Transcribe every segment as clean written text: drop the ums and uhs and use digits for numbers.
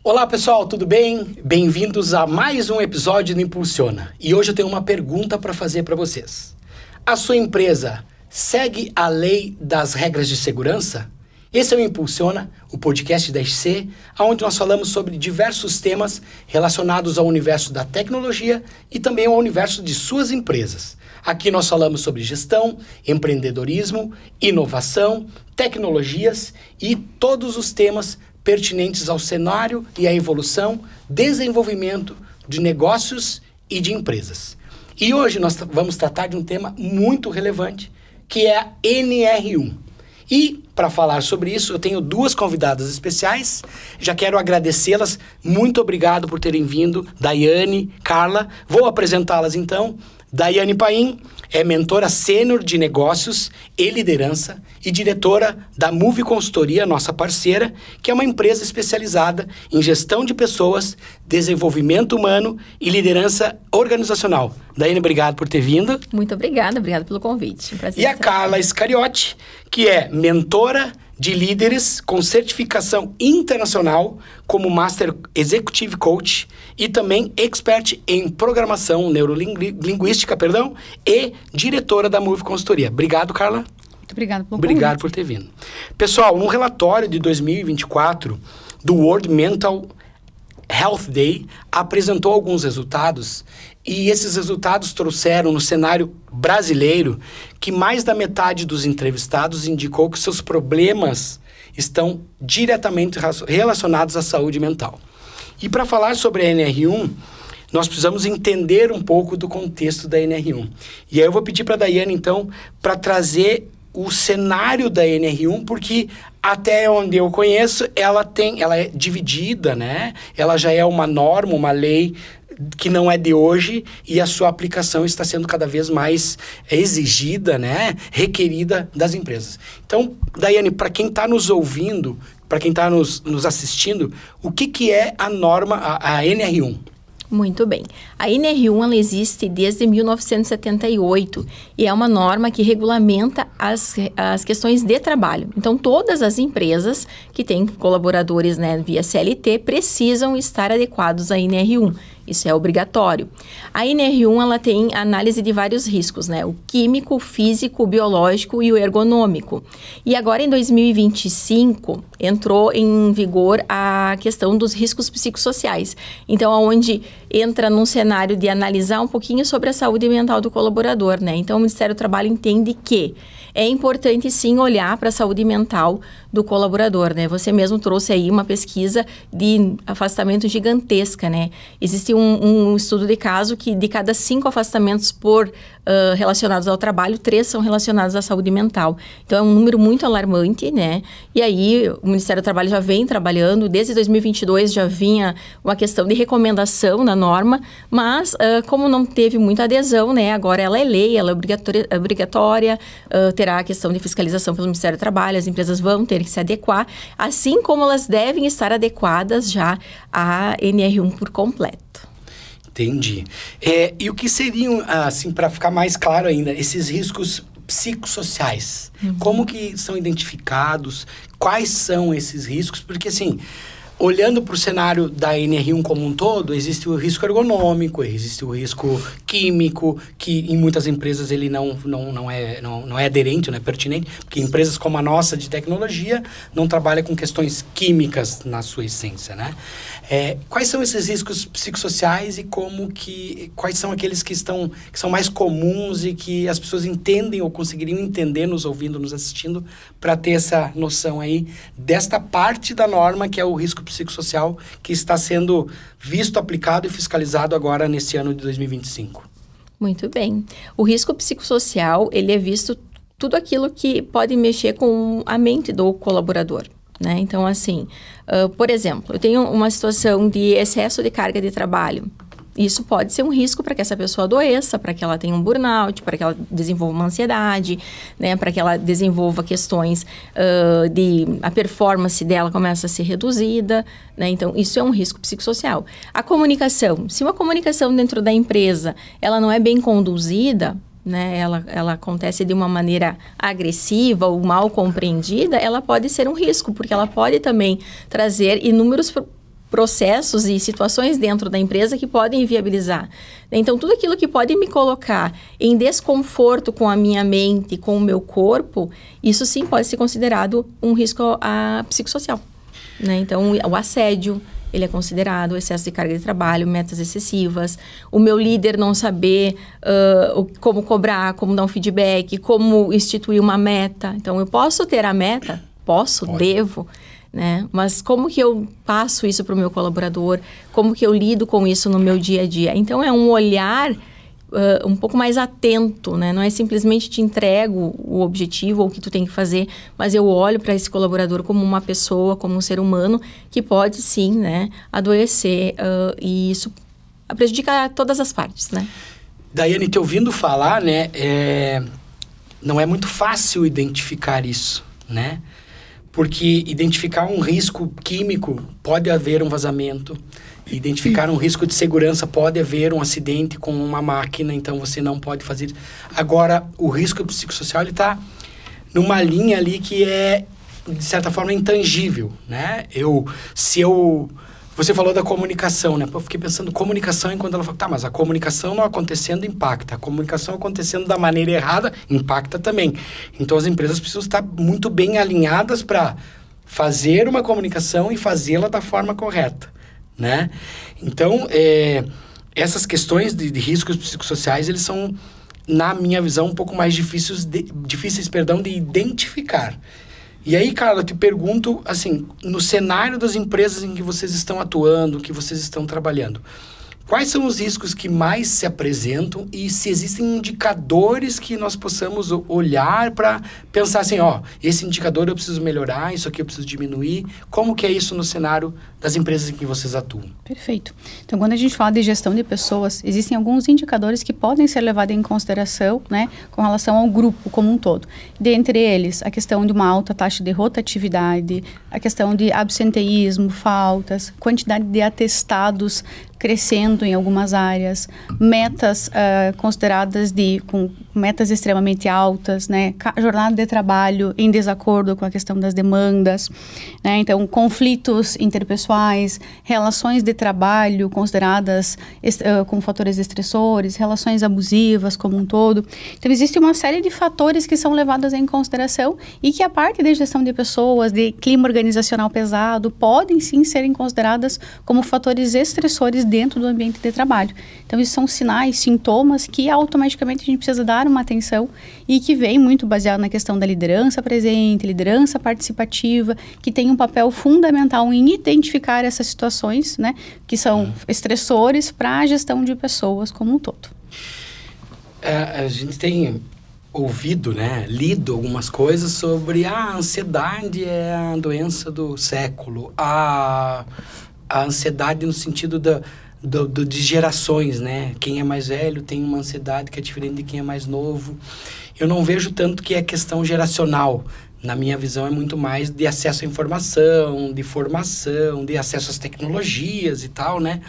Olá pessoal, tudo bem? Bem-vindos a mais um episódio do Impulsiona. E hoje eu tenho uma pergunta para fazer para vocês. A sua empresa segue a lei das regras de segurança? Esse é o Impulsiona, o podcast da SC, onde nós falamos sobre diversos temas relacionados ao universo da tecnologia e também ao universo de suas empresas. Aqui nós falamos sobre gestão, empreendedorismo, inovação, tecnologias e todos os temas pertinentes ao cenário e à evolução, desenvolvimento de negócios e de empresas. E hoje nós vamos tratar de um tema muito relevante, que é a NR1. E, para falar sobre isso, eu tenho duas convidadas especiais. Já quero agradecê-las. Muito obrigado por terem vindo. Daiane, Carla. Vou apresentá-las então. Daiane Paim é mentora sênior de negócios e liderança e diretora da Move Consultoria, nossa parceira, que é uma empresa especializada em gestão de pessoas, desenvolvimento humano e liderança organizacional. Daiane, obrigado por ter vindo. Muito obrigada pelo convite. Um prazer. E a Carla Scariotti, que é mentora de líderes com certificação internacional como Master Executive Coach e também expert em programação neurolinguística, e diretora da Move Consultoria. Obrigado, Carla. Muito obrigada pelo Obrigado convite. por ter vindo. Pessoal, no relatório de 2024 do World Mental Health Day, apresentou alguns resultados e esses resultados trouxeram no cenário brasileiro que mais da metade dos entrevistados indicou que seus problemas estão diretamente relacionados à saúde mental. E para falar sobre a NR1, nós precisamos entender um pouco do contexto da NR1. E aí eu vou pedir para a Daiane, então, para trazer o cenário da NR1, porque até onde eu conheço, ela é dividida, né? Ela já é uma norma, uma lei que não é de hoje e a sua aplicação está sendo cada vez mais exigida, né? Requerida das empresas. Então, Daiane, para quem está nos ouvindo, para quem está nos assistindo, o que é a norma, a NR1? Muito bem. A NR1 ela existe desde 1978 e é uma norma que regulamenta as questões de trabalho. Então, todas as empresas que têm colaboradores, né, via CLT precisam estar adequados à NR1. Isso é obrigatório. A NR1 ela tem análise de vários riscos, né? O químico, o físico, o biológico e o ergonômico. E agora, em 2025, entrou em vigor a questão dos riscos psicossociais. Então, onde entra num cenário de analisar um pouquinho sobre a saúde mental do colaborador, né? Então, o Ministério do Trabalho entende que é importante, sim, olhar para a saúde mental do colaborador, né? Você mesmo trouxe aí uma pesquisa de afastamento gigantesca, né? Existe um estudo de caso que de cada 5 afastamentos relacionados ao trabalho, 3 são relacionados à saúde mental. Então, é um número muito alarmante, né? E aí, o Ministério do Trabalho já vem trabalhando, desde 2022 já vinha uma questão de recomendação na norma, mas como não teve muita adesão, né? Agora ela é lei, ela é obrigatória, terá a questão de fiscalização pelo Ministério do Trabalho, as empresas vão ter que se adequar, assim como elas devem estar adequadas já à NR1 por completo. Entendi. E o que seriam, assim, para ficar mais claro ainda, esses riscos psicossociais? Como que são identificados? Quais são esses riscos? Porque, assim, olhando para o cenário da NR1 como um todo, existe o risco ergonômico, existe o risco químico, que em muitas empresas ele não é aderente, não é pertinente, porque empresas como a nossa de tecnologia não trabalham com questões químicas na sua essência, né? Quais são esses riscos psicossociais e quais são aqueles que são mais comuns e que as pessoas entendem ou conseguiriam entender nos ouvindo, nos assistindo, para ter essa noção aí desta parte da norma que é o risco psicossocial que está sendo visto, aplicado e fiscalizado agora nesse ano de 2025. Muito bem. O risco psicossocial, ele é visto tudo aquilo que pode mexer com a mente do colaborador, né? Então, assim, por exemplo, eu tenho uma situação de excesso de carga de trabalho. Isso pode ser um risco para que essa pessoa adoeça, para que ela tenha um burnout, para que ela desenvolva uma ansiedade, né? Para que ela desenvolva questões a performance dela começa a ser reduzida, né? Então, isso é um risco psicossocial. A comunicação. Se uma comunicação dentro da empresa, ela não é bem conduzida, né? Ela acontece de uma maneira agressiva ou mal compreendida, ela pode ser um risco, porque ela pode também trazer inúmeros processos e situações dentro da empresa que podem viabilizar. Então, tudo aquilo que pode me colocar em desconforto com a minha mente, com o meu corpo, isso sim pode ser considerado um risco psicossocial, né? Então, o assédio, ele é considerado, o excesso de carga de trabalho, metas excessivas, o meu líder não saber como cobrar, como dar um feedback, como instituir uma meta. Então, eu posso ter a meta? Devo, né? Mas como que eu passo isso para o meu colaborador? Como que eu lido com isso no meu dia a dia? Então, é um olhar um pouco mais atento, né? Não é simplesmente te entrego o objetivo ou o que tu tem que fazer, mas eu olho para esse colaborador como uma pessoa, como um ser humano que pode sim, né, adoecer e isso prejudica todas as partes, né? Daiane, te ouvindo falar, né, não é muito fácil identificar isso, né? Porque identificar um risco químico, pode haver um vazamento. Identificar um risco de segurança, pode haver um acidente com uma máquina, então você não pode fazer. Agora, o risco psicossocial, ele está numa linha ali que é, de certa forma, intangível, né? Você falou da comunicação, né? Eu fiquei pensando, comunicação, enquanto ela falou, tá, mas a comunicação não acontecendo impacta. A comunicação acontecendo da maneira errada impacta também. Então, as empresas precisam estar muito bem alinhadas para fazer uma comunicação e fazê-la da forma correta, né? Então, essas questões de riscos psicossociais, eles são, na minha visão, um pouco mais difíceis de identificar. E aí, Carla, eu te pergunto, assim, no cenário das empresas em que vocês estão atuando, que vocês estão trabalhando, quais são os riscos que mais se apresentam e se existem indicadores que nós possamos olhar para pensar assim, esse indicador eu preciso melhorar, isso aqui eu preciso diminuir. Como que é isso no cenário das empresas em que vocês atuam? Perfeito. Então, quando a gente fala de gestão de pessoas, existem alguns indicadores que podem ser levados em consideração, né, com relação ao grupo como um todo. Dentre eles, a questão de uma alta taxa de rotatividade, a questão de absenteísmo, faltas, quantidade de atestados crescendo em algumas áreas, metas consideradas com metas extremamente altas, né? Jornada de trabalho em desacordo com a questão das demandas, né? Então, conflitos interpessoais, relações de trabalho consideradas como fatores estressores, relações abusivas como um todo. Então, existe uma série de fatores que são levados em consideração e que a parte de gestão de pessoas, de clima organizacional pesado, podem sim serem consideradas como fatores estressores dentro do ambiente de trabalho. Então, isso são sinais, sintomas que automaticamente a gente precisa dar uma atenção e que vem muito baseado na questão da liderança presente, liderança participativa, que tem um papel fundamental em identificar essas situações, né, que são estressores para a gestão de pessoas como um todo. A gente tem ouvido, né, lido algumas coisas sobre a ansiedade é a doença do século, a ansiedade no sentido de gerações, né? Quem é mais velho tem uma ansiedade que é diferente de quem é mais novo. Eu não vejo tanto que é questão geracional. Na minha visão, é muito mais de acesso à informação, de formação, de acesso às tecnologias e tal, né?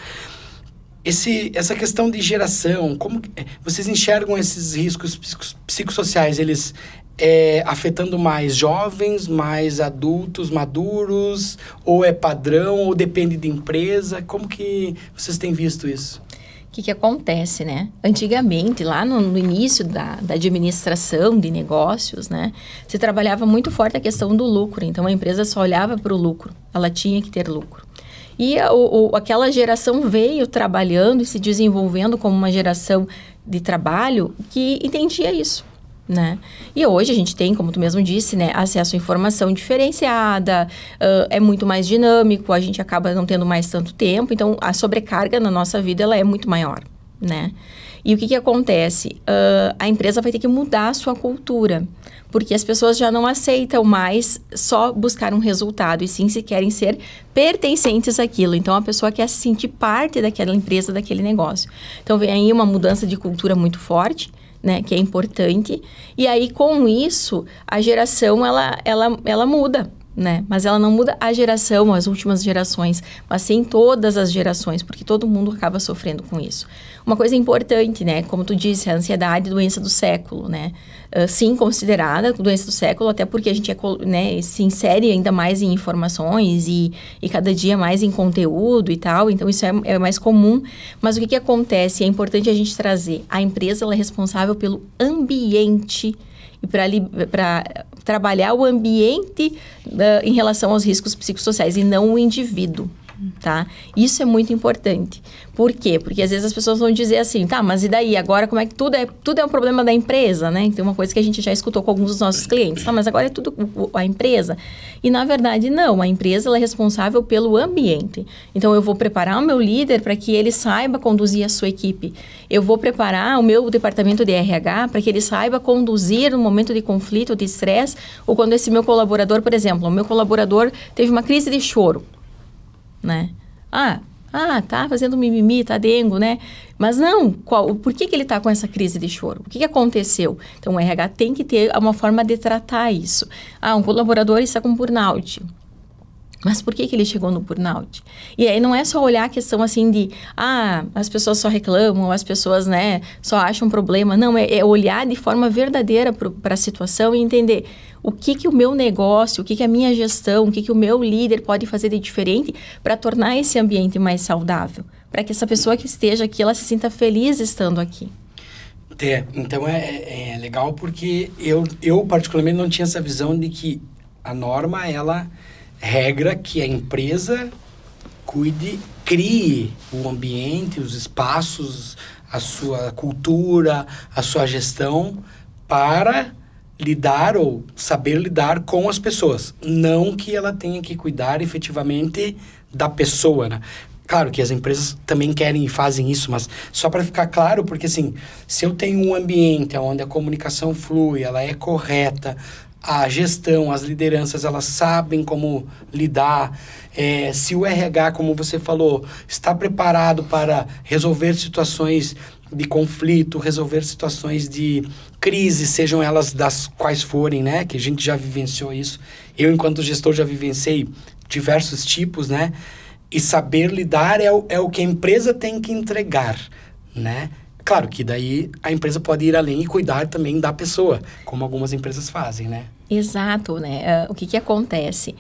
Essa questão de geração, como vocês enxergam esses riscos psicossociais? Eles afetando mais jovens, mais adultos, maduros, ou é padrão, ou depende de empresa? Como que vocês têm visto isso? O que acontece, né? Antigamente, lá no início da administração de negócios, né? Se trabalhava muito forte a questão do lucro. Então, a empresa só olhava para o lucro. Ela tinha que ter lucro. E aquela geração veio trabalhando e se desenvolvendo como uma geração de trabalho que entendia isso, né? E hoje a gente tem, como tu mesmo disse, né, acesso à informação diferenciada, é muito mais dinâmico, a gente acaba não tendo mais tanto tempo, então a sobrecarga na nossa vida ela é muito maior, né? E o que acontece? A empresa vai ter que mudar a sua cultura, porque as pessoas já não aceitam mais só buscar um resultado, e sim se querem ser pertencentes àquilo. Então, a pessoa quer se sentir parte daquela empresa, daquele negócio. Então, vem aí uma mudança de cultura muito forte, né, que é importante. E aí, com isso, a geração, ela muda, né? Mas ela não muda a geração, as últimas gerações, mas sim todas as gerações, porque todo mundo acaba sofrendo com isso. Uma coisa importante, né? Como tu disse, a ansiedade é doença do século, né? Sim, considerada doença do século, até porque a gente né, se insere ainda mais em informações e cada dia mais em conteúdo e tal, então isso é mais comum. Mas o que acontece? É importante a gente trazer. A empresa ela é responsável pelo ambiente e para trabalhar o ambiente em relação aos riscos psicossociais e não o indivíduo, tá? Isso é muito importante. Por quê? Porque às vezes as pessoas vão dizer assim, tá, mas e daí? Agora como é que tudo é um problema da empresa, né? Tem uma coisa que a gente já escutou com alguns dos nossos clientes, tá, mas agora é tudo a empresa. E na verdade não, a empresa ela é responsável pelo ambiente. Então eu vou preparar o meu líder para que ele saiba conduzir a sua equipe. Eu vou preparar o meu departamento de RH para que ele saiba conduzir no momento de conflito, de estresse, ou quando esse meu colaborador, por exemplo, o meu colaborador teve uma crise de choro, né? Tá fazendo mimimi, tá dengo, né? Mas não, por que ele tá com essa crise de choro? O que aconteceu? Então, o RH tem que ter uma forma de tratar isso. Um colaborador está com burnout. Mas por que ele chegou no burnout? E aí não é só olhar a questão assim de, as pessoas só reclamam, as pessoas, né, só acham problema. Não, é olhar de forma verdadeira para a situação e entender o que o meu negócio, o que a minha gestão, o que o meu líder pode fazer de diferente para tornar esse ambiente mais saudável. Para que essa pessoa que esteja aqui, ela se sinta feliz estando aqui. Então é legal porque eu particularmente não tinha essa visão de que a norma, ela regra que a empresa crie o ambiente, os espaços, a sua cultura, a sua gestão para lidar ou saber lidar com as pessoas. Não que ela tenha que cuidar efetivamente da pessoa, né? Claro que as empresas também querem e fazem isso, mas só para ficar claro, porque assim, se eu tenho um ambiente onde a comunicação flui, ela é correta, a gestão, as lideranças, elas sabem como lidar. Se o RH, como você falou, está preparado para resolver situações de conflito, resolver situações de crise, sejam elas das quais forem, né? Que a gente já vivenciou isso. Eu, enquanto gestor, já vivenciei diversos tipos, né? E saber lidar é o que a empresa tem que entregar, né? Claro que daí a empresa pode ir além e cuidar também da pessoa, como algumas empresas fazem, né? Exato, né? O que acontece?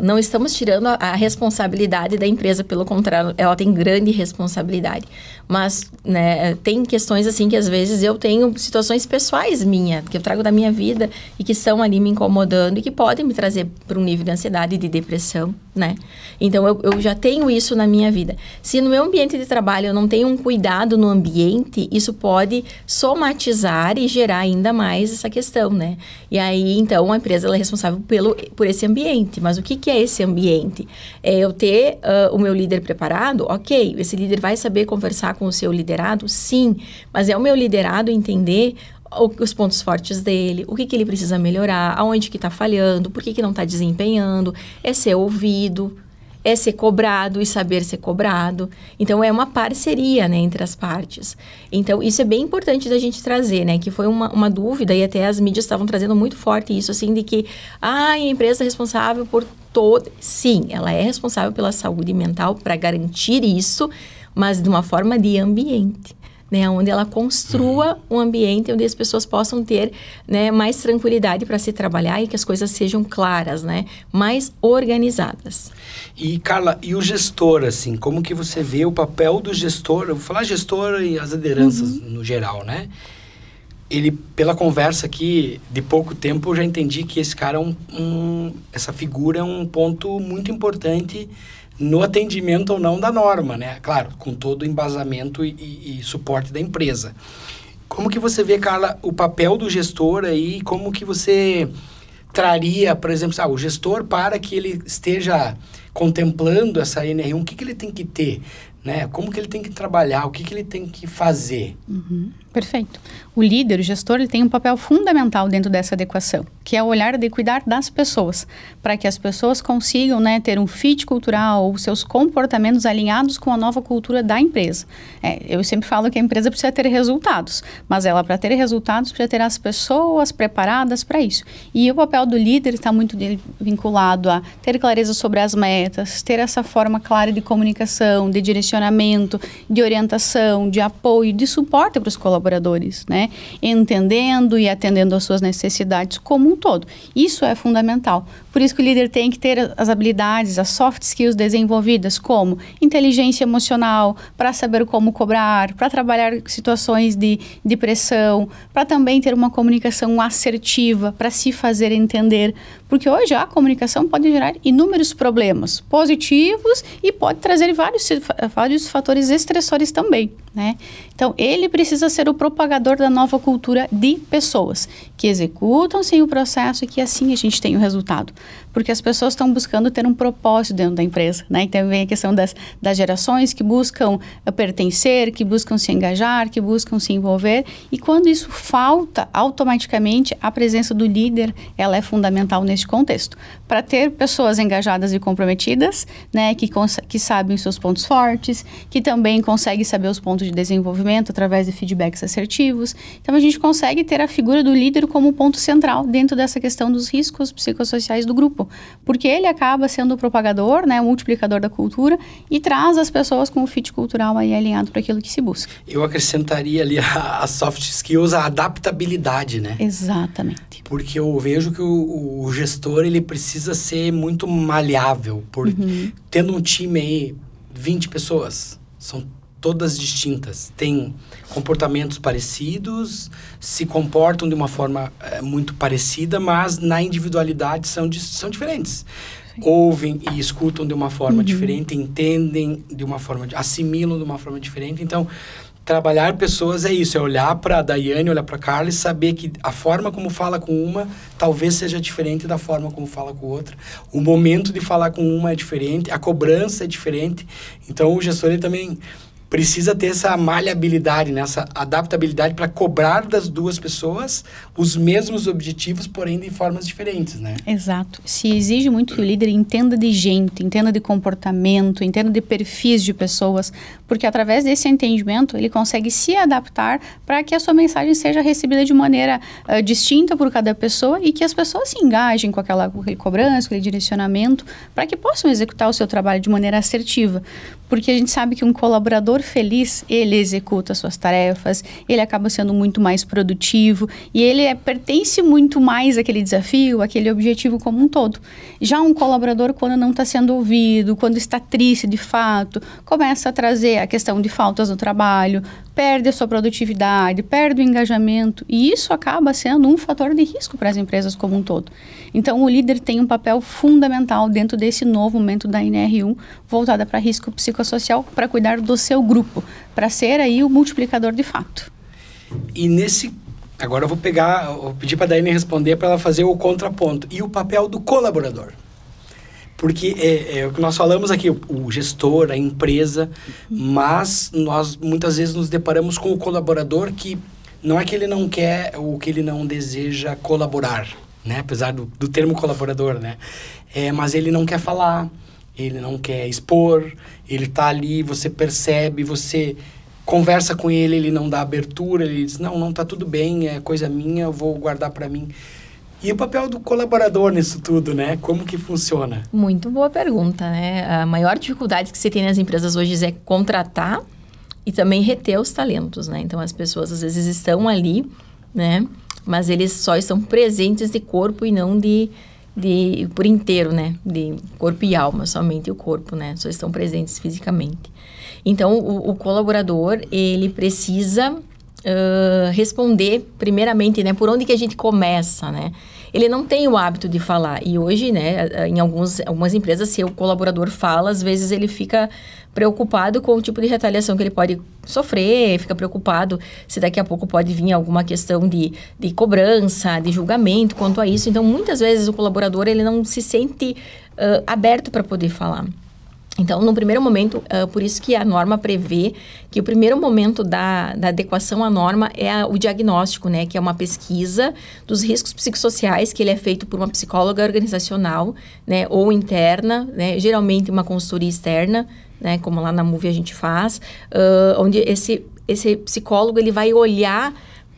Não estamos tirando a responsabilidade da empresa, pelo contrário, ela tem grande responsabilidade. Mas, né, tem questões assim que às vezes eu tenho situações pessoais minhas, que eu trago da minha vida e que estão ali me incomodando e que podem me trazer para um nível de ansiedade e de depressão, né? Então, eu já tenho isso na minha vida. Se no meu ambiente de trabalho eu não tenho um cuidado no ambiente, isso pode somatizar e gerar ainda mais essa questão, né? E aí, então, a empresa ela é responsável por esse ambiente. Mas o que é esse ambiente? É eu ter o meu líder preparado? Ok, esse líder vai saber conversar com o seu liderado? Sim, mas é o meu liderado entender os pontos fortes dele, o que ele precisa melhorar, aonde que está falhando, por que não está desempenhando, é ser ouvido, é ser cobrado e saber ser cobrado. Então, é uma parceria, né, entre as partes. Então, isso é bem importante da gente trazer, né, que foi uma dúvida e até as mídias estavam trazendo muito forte isso, assim, de que a empresa é responsável por todo... Sim, ela é responsável pela saúde mental para garantir isso, mas de uma forma de ambiente, né, onde ela construa um ambiente onde as pessoas possam ter, né, mais tranquilidade para se trabalhar e que as coisas sejam claras, né, mais organizadas. E, Carla, e o gestor, assim, como que você vê o papel do gestor? Eu vou falar gestor e as lideranças no geral, né? Ele, pela conversa aqui, de pouco tempo, eu já entendi que esse cara essa figura é um ponto muito importante no atendimento ou não da norma, né? Claro, com todo o embasamento e suporte da empresa. Como que você vê, Carla, o papel do gestor aí? Como que você traria, por exemplo, o gestor para que ele esteja contemplando essa NR1, o que ele tem que ter, né? Como que ele tem que trabalhar, o que que ele tem que fazer. Perfeito. O líder, o gestor, ele tem um papel fundamental dentro dessa adequação, que é o olhar de cuidar das pessoas, para que as pessoas consigam, né, ter um fit cultural ou seus comportamentos alinhados com a nova cultura da empresa. Eu sempre falo que a empresa precisa ter resultados, mas ela, para ter resultados, precisa ter as pessoas preparadas para isso. E o papel do líder está muito vinculado a ter clareza sobre as metas, ter essa forma clara de comunicação, de direcionamento, de orientação, de apoio, de suporte para os colaboradores, né? Entendendo e atendendo às suas necessidades como um todo. Isso é fundamental. Por isso que o líder tem que ter as habilidades, as soft skills desenvolvidas, como inteligência emocional, para saber como cobrar, para trabalhar situações de pressão, para também ter uma comunicação assertiva, para se fazer entender. Porque hoje a comunicação pode gerar inúmeros problemas positivos e pode trazer vários fatores estressores também, né? Então, ele precisa ser o propagador da nova cultura de pessoas que executam-se o processo e que assim a gente tem o resultado. Porque as pessoas estão buscando ter um propósito dentro da empresa, né? E também a questão das gerações que buscam pertencer, que buscam se engajar, que buscam se envolver. E quando isso falta, automaticamente a presença do líder, ela é fundamental neste contexto. Para ter pessoas engajadas e comprometidas, né? Que sabem os seus pontos fortes, que também conseguem saber os pontos de desenvolvimento através de feedbacks assertivos. Então, a gente consegue ter a figura do líder como ponto central dentro dessa questão dos riscos psicossociais do grupo. Porque ele acaba sendo o propagador, né, o multiplicador da cultura e traz as pessoas com o fit cultural aí alinhado para aquilo que se busca. Eu acrescentaria ali a soft skills, a adaptabilidade, né? Exatamente. Porque eu vejo que o gestor, ele precisa ser muito maleável. Tendo um time aí, 20 pessoas, são todas distintas, têm comportamentos parecidos, se comportam de uma forma muito parecida, mas na individualidade são diferentes. Sim. Ouvem e escutam de uma forma diferente, entendem de uma forma, assimilam de uma forma diferente. Então, trabalhar pessoas é isso, é olhar para a Daiane, olhar para a Carla e saber que a forma como fala com uma talvez seja diferente da forma como fala com outra. O momento de falar com uma é diferente, a cobrança é diferente. Então, o gestor ele também precisa ter essa maleabilidade, né? Essa adaptabilidade para cobrar das duas pessoas os mesmos objetivos, porém de formas diferentes, né? Exato. Se exige muito que o líder entenda de gente, entenda de comportamento, entenda de perfis de pessoas, porque através desse entendimento ele consegue se adaptar para que a sua mensagem seja recebida de maneira distinta por cada pessoa e que as pessoas se engajem com aquele cobrança, aquele direcionamento, para que possam executar o seu trabalho de maneira assertiva. Porque a gente sabe que um colaborador feliz, ele executa suas tarefas, ele acaba sendo muito mais produtivo e ele pertence muito mais àquele desafio, àquele objetivo como um todo. Já um colaborador, quando não está sendo ouvido, quando está triste de fato, começa a trazer a questão de faltas no trabalho, perde a sua produtividade, perde o engajamento e isso acaba sendo um fator de risco para as empresas como um todo. Então, o líder tem um papel fundamental dentro desse novo momento da NR1, voltada para risco psicossocial, para cuidar do seu grupo, para ser aí o multiplicador de fato. E agora eu vou pedir para a Daiane responder para ela fazer o contraponto. E o papel do colaborador? Porque é o que nós falamos aqui, o gestor, a empresa, mas nós muitas vezes nos deparamos com o colaborador que não é que ele não quer ou que ele não deseja colaborar, né? Apesar do termo colaborador, né? Mas ele não quer falar, ele não quer expor, ele está ali, você percebe, você conversa com ele, ele não dá abertura, ele diz, não está tudo bem, é coisa minha, eu vou guardar para mim. E o papel do colaborador nisso tudo, né? Como que funciona? Muito boa pergunta, né? A maior dificuldade que se tem nas empresas hoje é contratar e também reter os talentos, né? Então, as pessoas às vezes estão ali, né? Mas eles só estão presentes de corpo e não por inteiro, né? De corpo e alma, somente o corpo, né? Só estão presentes fisicamente. Então, o colaborador, ele precisa responder primeiramente, né? Por onde que a gente começa, né? Ele não tem o hábito de falar. E hoje, né? Em algumas empresas, se o colaborador fala, às vezes ele fica preocupado com o tipo de retaliação que ele pode sofrer, fica preocupado se daqui a pouco pode vir alguma questão de cobrança, de julgamento quanto a isso. Então, muitas vezes o colaborador, ele não se sente aberto para poder falar. Então, no primeiro momento, por isso que a norma prevê que o primeiro momento da adequação à norma é o diagnóstico, né? Que é uma pesquisa dos riscos psicossociais, que ele é feito por uma psicóloga organizacional, né? Ou interna, né? Geralmente uma consultoria externa, né? Como lá na MUVI a gente faz, onde esse psicólogo ele vai olhar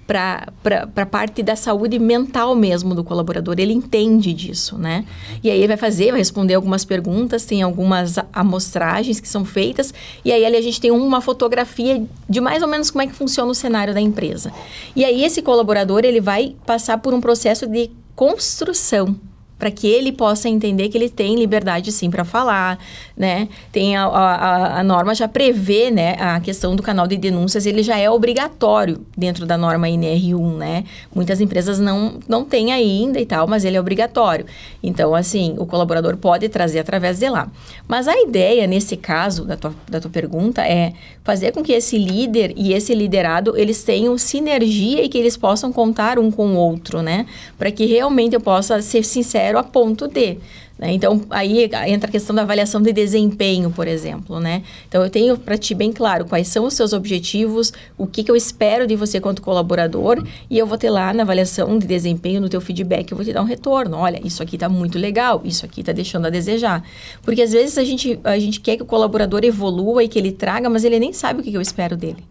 para a parte da saúde mental mesmo do colaborador, ele entende disso, né? E aí ele vai responder algumas perguntas, tem algumas amostragens que são feitas, e aí ali a gente tem uma fotografia de mais ou menos como é que funciona o cenário da empresa. E aí esse colaborador, ele vai passar por um processo de construção, para que ele possa entender que ele tem liberdade, sim, para falar, né? Tem a norma já prevê, né, a questão do canal de denúncias, ele já é obrigatório dentro da norma NR1, né? Muitas empresas não têm ainda e tal, mas ele é obrigatório. Então, assim, o colaborador pode trazer através de lá. Mas a ideia, nesse caso, da tua pergunta, é fazer com que esse líder e esse liderado, eles tenham sinergia e que eles possam contar um com o outro, né? Para que realmente eu possa ser sincero a ponto de, né? Então, aí entra a questão da avaliação de desempenho, por exemplo, né? Então, eu tenho para ti bem claro quais são os seus objetivos, o que eu espero de você quanto colaborador, e eu vou ter lá na avaliação de desempenho, no teu feedback, eu vou te dar um retorno. Olha, isso aqui está muito legal, isso aqui está deixando a desejar. Porque, às vezes, a gente quer que o colaborador evolua e que ele traga, mas ele nem sabe o que eu espero dele,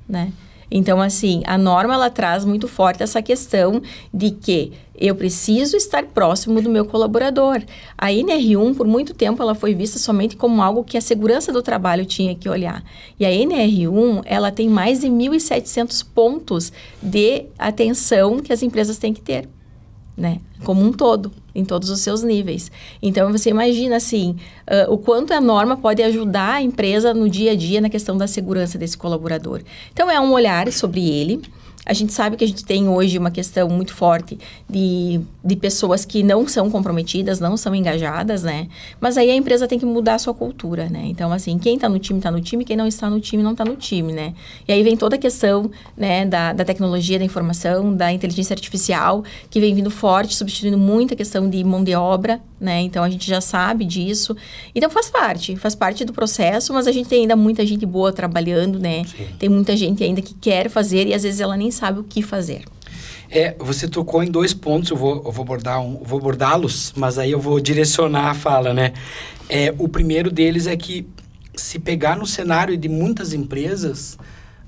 né? Então, assim, a norma, ela traz muito forte essa questão de que eu preciso estar próximo do meu colaborador. A NR1, por muito tempo, ela foi vista somente como algo que a segurança do trabalho tinha que olhar. E a NR1, ela tem mais de 1.700 pontos de atenção que as empresas têm que ter, né? Como um todo, em todos os seus níveis. Então, você imagina, assim, o quanto a norma pode ajudar a empresa no dia a dia na questão da segurança desse colaborador. Então, é um olhar sobre ele. A gente sabe que a gente tem hoje uma questão muito forte de pessoas que não são comprometidas, não são engajadas, né? Mas aí a empresa tem que mudar a sua cultura, né? Então, assim, quem está no time, quem não está no time, não está no time, né? E aí vem toda a questão, né, da tecnologia, da informação, da inteligência artificial, que vem vindo forte, substituindo muita questão de mão de obra, né? Então, a gente já sabe disso. Então, faz parte do processo, mas a gente tem ainda muita gente boa trabalhando, né? Sim. Tem muita gente ainda que quer fazer e, às vezes, ela nem sabe o que fazer. Você tocou em 2 pontos, eu vou abordá-los, mas aí eu vou direcionar a fala, né? O primeiro deles é que, se pegar no cenário de muitas empresas,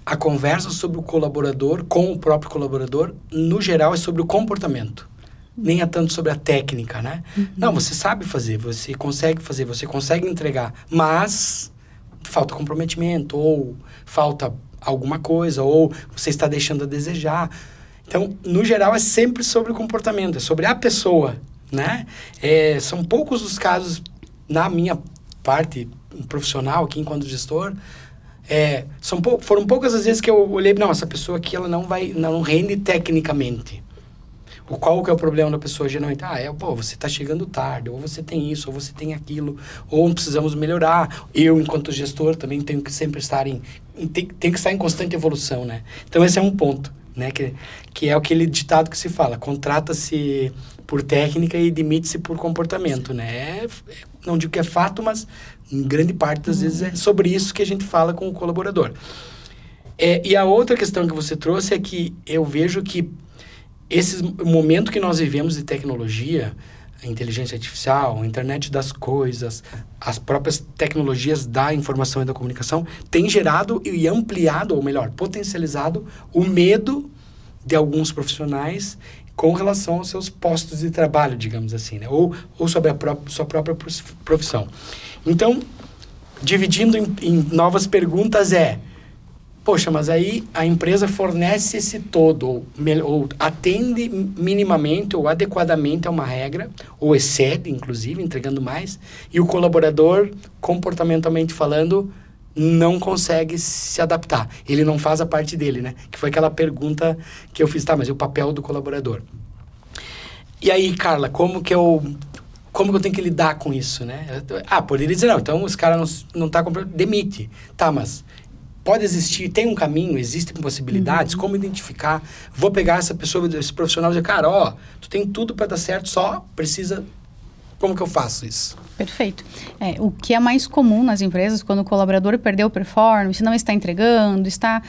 a conversa sobre o colaborador, com o próprio colaborador, no geral, é sobre o comportamento. Nem é tanto sobre a técnica, né? Uhum. Não, você sabe fazer, você consegue entregar, mas falta comprometimento, ou falta alguma coisa, ou você está deixando a desejar. Então, no geral, é sempre sobre o comportamento, é sobre a pessoa, né? São poucos os casos, na minha parte profissional, aqui enquanto gestor, foram poucas as vezes que eu olhei, não, essa pessoa aqui, ela não rende tecnicamente. Qual que é o problema da pessoa geralmente? Você está chegando tarde, ou você tem isso, ou você tem aquilo, ou precisamos melhorar. Eu, enquanto gestor, também tenho que sempre estar em constante evolução, né? Então, esse é um ponto, né? Que é aquele ditado que se fala, contrata-se por técnica e demite-se por comportamento, né? Não digo que é fato, mas em grande parte das vezes é sobre isso que a gente fala com o colaborador. E a outra questão que você trouxe é que eu vejo que esse momento que nós vivemos de tecnologia, a inteligência artificial, a internet das coisas, as próprias tecnologias da informação e da comunicação, tem gerado e ampliado, ou melhor, potencializado o medo de alguns profissionais com relação aos seus postos de trabalho, digamos assim, né? Ou sobre sua própria profissão. Então, dividindo em novas perguntas poxa, mas aí a empresa fornece esse todo, ou atende minimamente ou adequadamente a uma regra, ou excede, inclusive, entregando mais, e o colaborador, comportamentalmente falando, não consegue se adaptar. Ele não faz a parte dele, né? Que foi aquela pergunta que eu fiz, mas e o papel do colaborador? E aí, Carla, como que eu tenho que lidar com isso, né? Poderia dizer, não, então os caras não tá comprando, demite. Mas pode existir, tem um caminho, existem possibilidades, como identificar? Vou pegar essa pessoa, esse profissional e dizer, cara, tu tem tudo para dar certo, só precisa... Como que eu faço isso? Perfeito. O que é mais comum nas empresas, quando o colaborador perdeu performance, não está entregando, está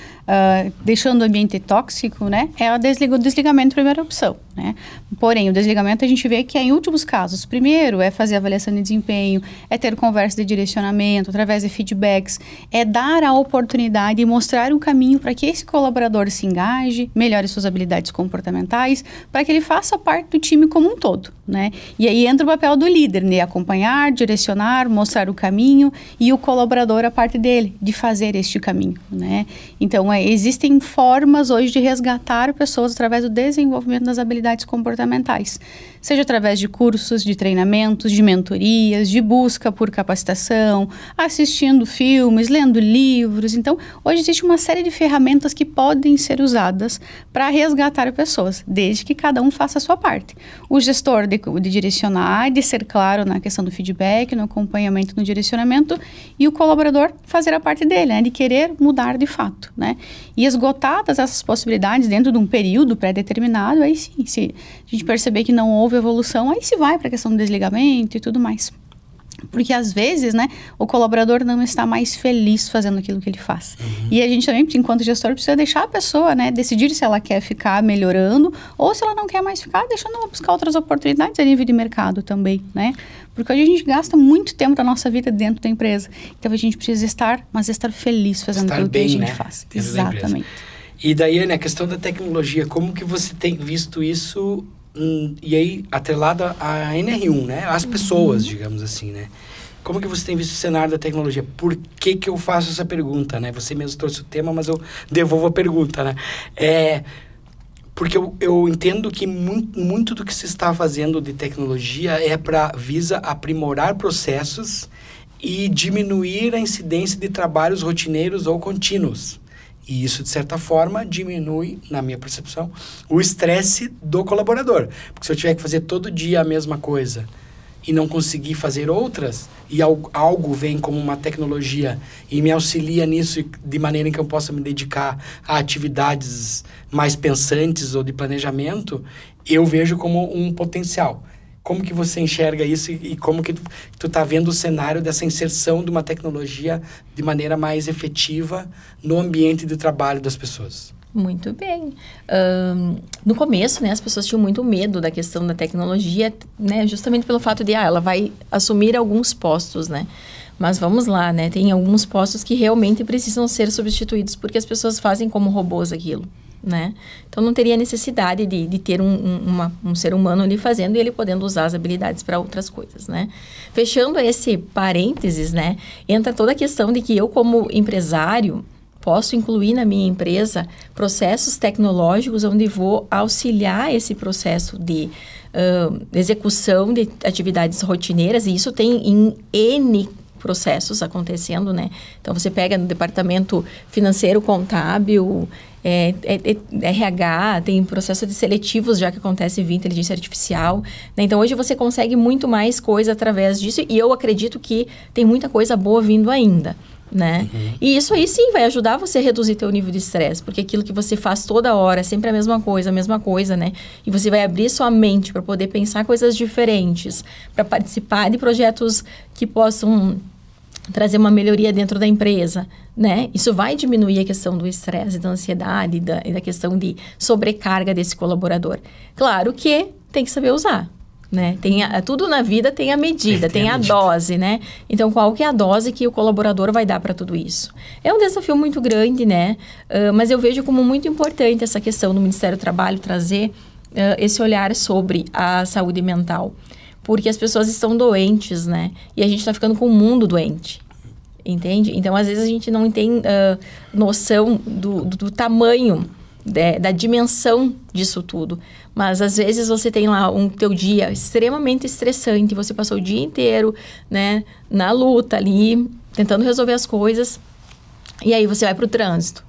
deixando o ambiente tóxico, né? É o desligamento, primeira opção, né? Porém, o desligamento a gente vê que é em últimos casos. Primeiro é fazer avaliação de desempenho, é ter conversa de direcionamento, através de feedbacks, é dar a oportunidade e mostrar o caminho para que esse colaborador se engaje, melhore suas habilidades comportamentais, para que ele faça parte do time como um todo, né? E aí entra o papel do líder, né? Acompanhar, direcionar, mostrar o caminho e o colaborador a parte dele, de fazer este caminho, né? Então, existem formas hoje de resgatar pessoas através do desenvolvimento das habilidades comportamentais, seja através de cursos, de treinamentos, de mentorias, de busca por capacitação, assistindo filmes, lendo livros. Então, hoje existe uma série de ferramentas que podem ser usadas para resgatar pessoas, desde que cada um faça a sua parte. O gestor de direcionar, de ser claro na questão do feedback, no acompanhamento, no direcionamento, e o colaborador fazer a parte dele, né, de querer mudar de fato, né? E esgotadas essas possibilidades dentro de um período pré-determinado, aí sim, se a gente perceber que não houve evolução, aí se vai para a questão do desligamento e tudo mais. Porque às vezes, né, o colaborador não está mais feliz fazendo aquilo que ele faz. E a gente também, enquanto gestor, precisa deixar a pessoa, né, decidir se ela quer ficar melhorando ou se ela não quer mais ficar, deixando ela buscar outras oportunidades a nível de mercado também, né? Porque hoje a gente gasta muito tempo da nossa vida dentro da empresa. Então a gente precisa estar feliz fazendo aquilo que a gente faz. Exatamente. E daí, né, a questão da tecnologia, como que você tem visto isso? E aí, atrelado à NR1, né? As pessoas, digamos assim, né? Como que você tem visto o cenário da tecnologia? Por que que eu faço essa pergunta, né? Você mesmo trouxe o tema, mas eu devolvo a pergunta, né? Porque eu entendo que muito do que se está fazendo de tecnologia visa aprimorar processos e diminuir a incidência de trabalhos rotineiros ou contínuos. E isso, de certa forma, diminui, na minha percepção, o estresse do colaborador. Porque se eu tiver que fazer todo dia a mesma coisa e não conseguir fazer outras, e algo vem como uma tecnologia e me auxilia nisso de maneira em que eu possa me dedicar a atividades mais pensantes ou de planejamento, eu vejo como um potencial. Como que você enxerga isso e como que tu tá vendo o cenário dessa inserção de uma tecnologia de maneira mais efetiva no ambiente de trabalho das pessoas? Muito bem. No começo, né, as pessoas tinham muito medo da questão da tecnologia, né, justamente pelo fato de, ela vai assumir alguns postos, né? Mas vamos lá, né? Tem alguns postos que realmente precisam ser substituídos porque as pessoas fazem como robôs aquilo, né? Então, não teria necessidade de ter um ser humano ali fazendo e ele podendo usar as habilidades para outras coisas, né? Fechando esse parênteses, né? Entra toda a questão de que eu, como empresário, posso incluir na minha empresa processos tecnológicos onde vou auxiliar esse processo de execução de atividades rotineiras, e isso tem em N processos acontecendo, né? Então, você pega no departamento financeiro, contábil, RH, tem processo de seletivos já que acontece via inteligência artificial, né? Então, hoje você consegue muito mais coisa através disso e eu acredito que tem muita coisa boa vindo ainda, né? E isso aí sim vai ajudar você a reduzir teu nível de estresse, porque aquilo que você faz toda hora, sempre a mesma coisa, né? E você vai abrir sua mente para poder pensar coisas diferentes, para participar de projetos que possam trazer uma melhoria dentro da empresa, né? Isso vai diminuir a questão do estresse, da ansiedade e da questão de sobrecarga desse colaborador. Claro que tem que saber usar, né? Tudo na vida tem a medida, tem a dose, né? Então, qual que é a dose que o colaborador vai dar para tudo isso? É um desafio muito grande, né? Mas eu vejo como muito importante essa questão do Ministério do Trabalho trazer esse olhar sobre a saúde mental. Porque as pessoas estão doentes, né? E a gente está ficando com o mundo doente, entende? Então, às vezes, a gente não tem noção do tamanho, da dimensão disso tudo. Mas, às vezes, você tem lá teu dia extremamente estressante, você passou o dia inteiro, né, na luta ali, tentando resolver as coisas, e aí você vai para o trânsito.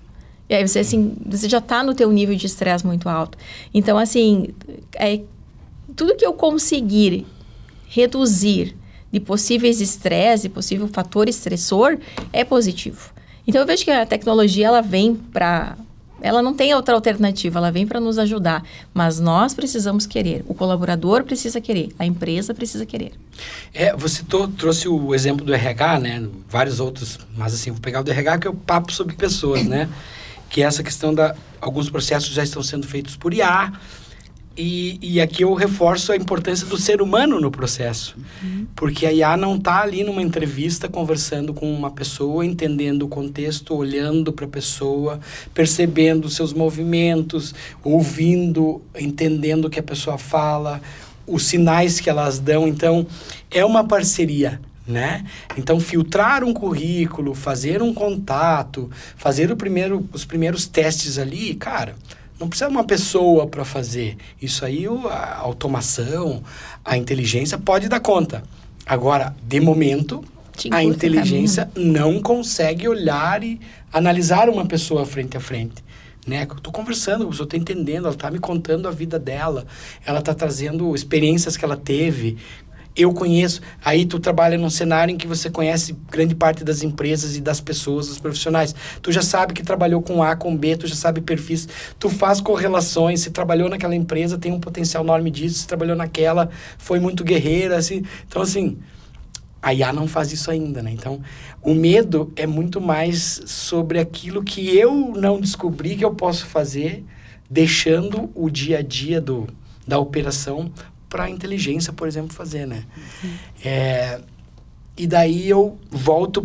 E aí você já está no teu nível de estresse muito alto. Então, assim, tudo que eu conseguir reduzir de possíveis estresse, possível fator estressor, é positivo. Então, eu vejo que a tecnologia, ela vem para Ela não tem outra alternativa, ela vem para nos ajudar. Mas nós precisamos querer, o colaborador precisa querer, a empresa precisa querer. Você trouxe o exemplo do RH, né? Vários outros, mas assim, vou pegar o do RH, que é o papo sobre pessoas, né? Que é essa questão alguns processos já estão sendo feitos por IA. E aqui eu reforço a importância do ser humano no processo. Porque a IA não está ali numa entrevista conversando com uma pessoa, entendendo o contexto, olhando para a pessoa, percebendo os seus movimentos, ouvindo, entendendo o que a pessoa fala, os sinais que elas dão. Então, é uma parceria, né? Então, filtrar um currículo, fazer um contato, fazer os primeiros testes ali, cara... Não precisa de uma pessoa para fazer. Isso aí, a automação, a inteligência pode dar conta. Agora, de momento, a inteligência não consegue olhar e analisar uma pessoa frente a frente. Né? Eu estou conversando, a pessoa está entendendo, ela está me contando a vida dela, ela está trazendo experiências que ela teve. Eu conheço, aí tu trabalha num cenário em que você conhece grande parte das empresas e das pessoas, dos profissionais. Tu já sabe que trabalhou com A, com B, tu já sabe perfis, tu faz correlações, se trabalhou naquela empresa, tem um potencial enorme disso, se trabalhou naquela, foi muito guerreira, assim. Então, assim, a IA não faz isso ainda, né? Então, o medo é muito mais sobre aquilo que eu não descobri que eu posso fazer, deixando o dia a dia da operação para a inteligência, por exemplo, fazer, né? E daí eu volto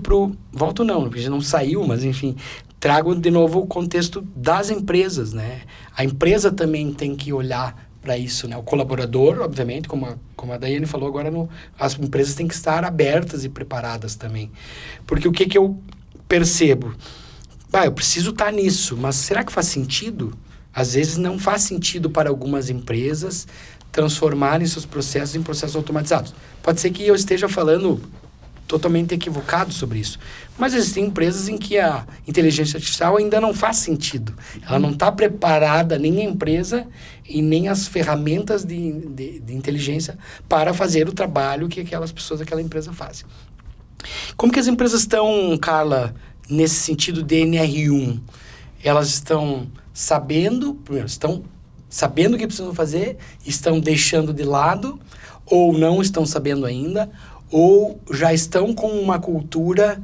não, porque já não saiu, mas enfim, trago de novo o contexto das empresas, né? A empresa também tem que olhar para isso, né? O colaborador, obviamente, como a Daiane falou agora, as empresas têm que estar abertas e preparadas também. Porque o que eu percebo? Eu preciso estar nisso, mas será que faz sentido? Às vezes não faz sentido para algumas empresas transformarem seus processos em processos automatizados. Pode ser que eu esteja falando totalmente equivocado sobre isso, mas existem empresas em que a inteligência artificial ainda não faz sentido. Ela não está preparada, nem a empresa e nem as ferramentas de inteligência para fazer o trabalho que aquelas pessoas daquela empresa fazem. Como que as empresas estão, Carla, nesse sentido de NR1? Elas estão sabendo o que precisam fazer, estão deixando de lado, ou não estão sabendo ainda, ou já estão com uma cultura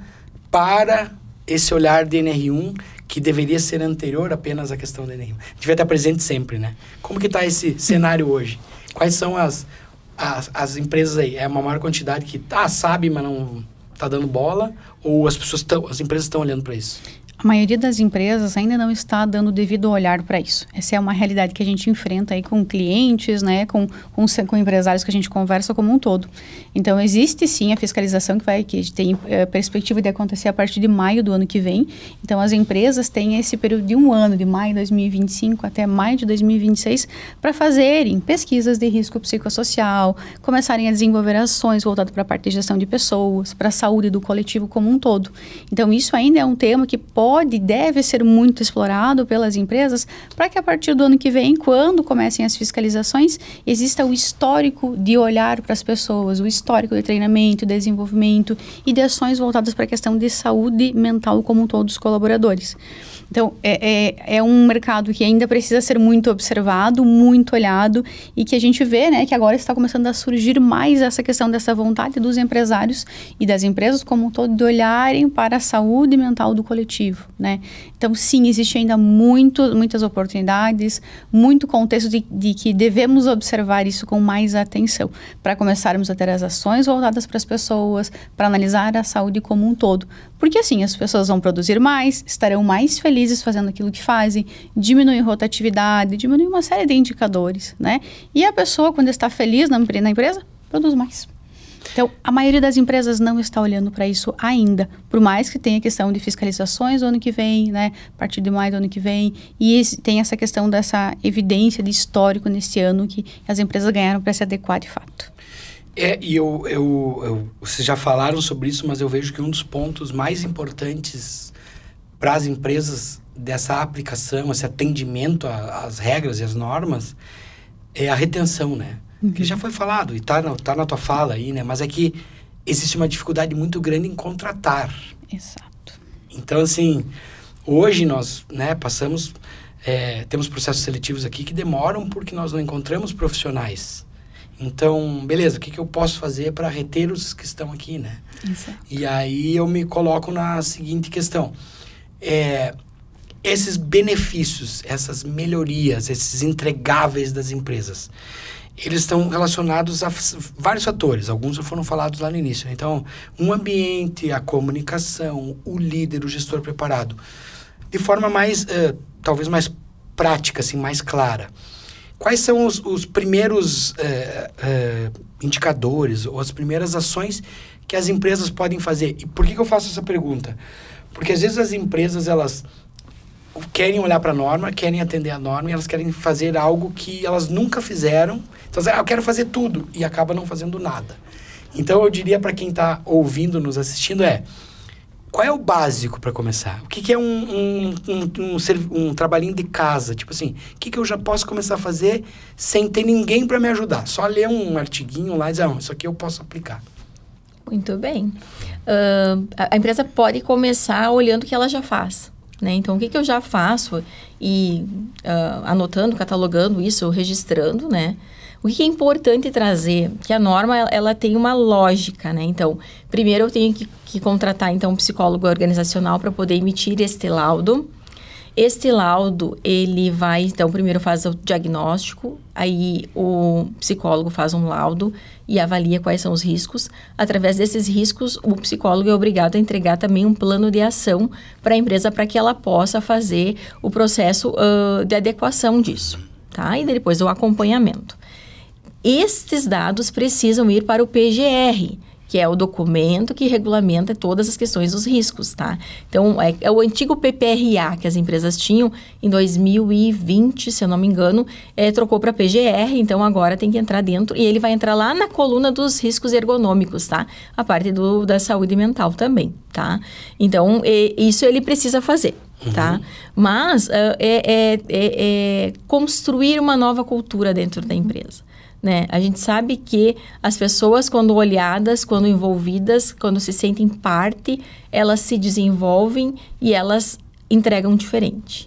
para esse olhar de NR1 que deveria ser anterior apenas à questão da NR1. Devia estar presente sempre, né? Como que está esse cenário hoje? Quais são as empresas aí? É uma maior quantidade que sabe, mas não está dando bola? Ou as empresas estão olhando para isso? A maioria das empresas ainda não está dando o devido olhar para isso. Essa é uma realidade que a gente enfrenta aí com clientes, né, com empresários que a gente conversa como um todo. Então, existe sim a fiscalização que tem perspectiva de acontecer a partir de maio do ano que vem. Então, as empresas têm esse período de um ano, de maio de 2025 até maio de 2026, para fazerem pesquisas de risco psicossocial, começarem a desenvolver ações voltadas para a parte de gestão de pessoas, para a saúde do coletivo como um todo. Então, isso ainda é um tema que pode e deve ser muito explorado pelas empresas para que a partir do ano que vem, quando comecem as fiscalizações, exista o histórico de olhar para as pessoas, o histórico de treinamento, desenvolvimento e de ações voltadas para a questão de saúde mental como um todo dos colaboradores. Então, é um mercado que ainda precisa ser muito observado, muito olhado e que a gente vê, né, que agora está começando a surgir mais essa questão dessa vontade dos empresários e das empresas como um todo de olharem para a saúde mental do coletivo, né? Então, sim, existe ainda muitas oportunidades, muito contexto de que devemos observar isso com mais atenção para começarmos a ter as ações voltadas para as pessoas, para analisar a saúde como um todo. Porque assim, as pessoas vão produzir mais, estarão mais felizes fazendo aquilo que fazem, diminui a rotatividade, diminui uma série de indicadores, né? E a pessoa, quando está feliz na empresa, produz mais. Então, a maioria das empresas não está olhando para isso ainda, por mais que tenha questão de fiscalizações no ano que vem, né? A partir de maio do ano que vem, e tem essa questão dessa evidência de histórico nesse ano que as empresas ganharam para se adequar de fato. E vocês já falaram sobre isso, mas eu vejo que um dos pontos mais importantes para as empresas dessa aplicação, esse atendimento às regras e às normas, é a retenção, né? Que já foi falado e tá na tua fala aí, né? Mas é que existe uma dificuldade muito grande em contratar. Exato. Então, assim, hoje nós, né, passamos temos processos seletivos aqui que demoram porque nós não encontramos profissionais. Então, beleza, o que eu posso fazer para reter os que estão aqui, né? Isso. E aí eu me coloco na seguinte questão. Esses benefícios, essas melhorias, esses entregáveis das empresas, eles estão relacionados a vários fatores. Alguns já foram falados lá no início. Então, um ambiente, a comunicação, o líder, o gestor preparado. De forma mais, talvez mais prática, assim, mais clara. Quais são os primeiros indicadores ou as primeiras ações que as empresas podem fazer? E por que eu faço essa pergunta? Porque às vezes as empresas, elas querem olhar para a norma, querem atender a norma e elas querem fazer algo que elas nunca fizeram. Então, eu quero fazer tudo e acaba não fazendo nada. Então, eu diria para quem está ouvindo, nos assistindo, qual é o básico para começar? O que é um trabalhinho de casa? Tipo assim, o que eu já posso começar a fazer sem ter ninguém para me ajudar? Só ler um artiguinho lá e dizer, isso aqui eu posso aplicar. Muito bem. A empresa pode começar olhando o que ela já faz, né? Então, o que eu já faço e anotando, catalogando isso, registrando, né? O que é importante trazer? Que a norma, ela tem uma lógica, né? Então, primeiro eu tenho que contratar, então, um psicólogo organizacional para poder emitir este laudo. Este laudo, ele vai, então, primeiro faz o diagnóstico, aí o psicólogo faz um laudo e avalia quais são os riscos. Através desses riscos, o psicólogo é obrigado a entregar também um plano de ação para a empresa para que ela possa fazer o processo de adequação disso, tá? E depois o acompanhamento. Estes dados precisam ir para o PGR, que é o documento que regulamenta todas as questões dos riscos, tá? Então, é o antigo PPRA que as empresas tinham em 2020, se eu não me engano, trocou para PGR, então agora tem que entrar dentro e ele vai entrar lá na coluna dos riscos ergonômicos, tá? A parte da saúde mental também, tá? Então, isso ele precisa fazer, tá? Mas construir uma nova cultura dentro da empresa. Né? A gente sabe que as pessoas, quando olhadas, quando envolvidas, quando se sentem parte, elas se desenvolvem e elas entregam diferente.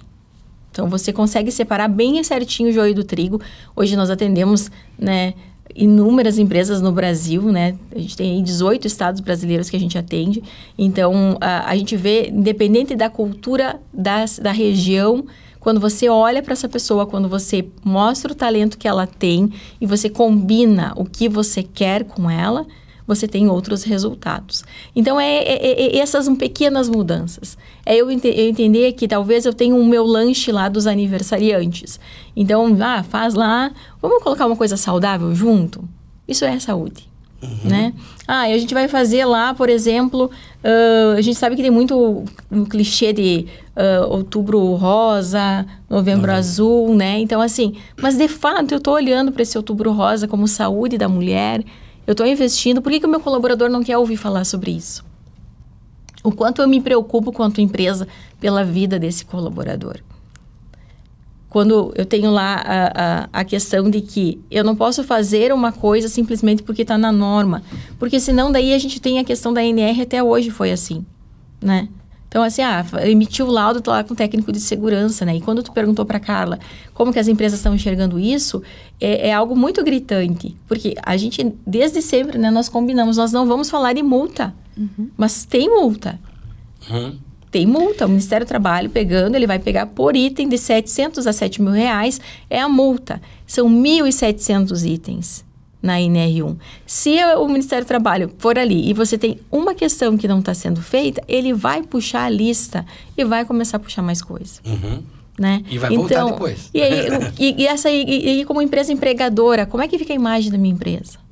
Então, você consegue separar bem certinho o joio do trigo. Hoje nós atendemos, né, inúmeras empresas no Brasil, né? A gente tem aí 18 estados brasileiros que a gente atende. Então, a gente vê, independente da cultura da região, quando você olha para essa pessoa, quando você mostra o talento que ela tem e você combina o que você quer com ela, você tem outros resultados. Então, essas pequenas mudanças. Eu entender que talvez eu tenha o meu lanche lá dos aniversariantes. Então, faz lá, vamos colocar uma coisa saudável junto? Isso é saúde. Né? E a gente vai fazer lá, por exemplo, a gente sabe que tem muito um clichê de outubro rosa, novembro azul, né? Então, assim, mas de fato eu estou olhando para esse outubro rosa como saúde da mulher, eu estou investindo, por que o meu colaborador não quer ouvir falar sobre isso? O quanto eu me preocupo quanto empresa pela vida desse colaborador. Quando eu tenho lá a questão de que eu não posso fazer uma coisa simplesmente porque está na norma. Porque senão daí a gente tem a questão da ANR, até hoje foi assim, né? Então, assim, emitiu o laudo, tô lá com o técnico de segurança, né? E quando tu perguntou para Carla como que as empresas estão enxergando isso, é algo muito gritante. Porque a gente, desde sempre, né, nós combinamos, nós não vamos falar de multa, mas tem multa. Tem multa, o Ministério do Trabalho pegando, ele vai pegar por item de 700 a 7 mil reais, é a multa. São 1.700 itens na NR1. Se o Ministério do Trabalho for ali e você tem uma questão que não está sendo feita, ele vai puxar a lista e vai começar a puxar mais coisa. Né? E vai voltar depois. E como empresa empregadora, como é que fica a imagem da minha empresa?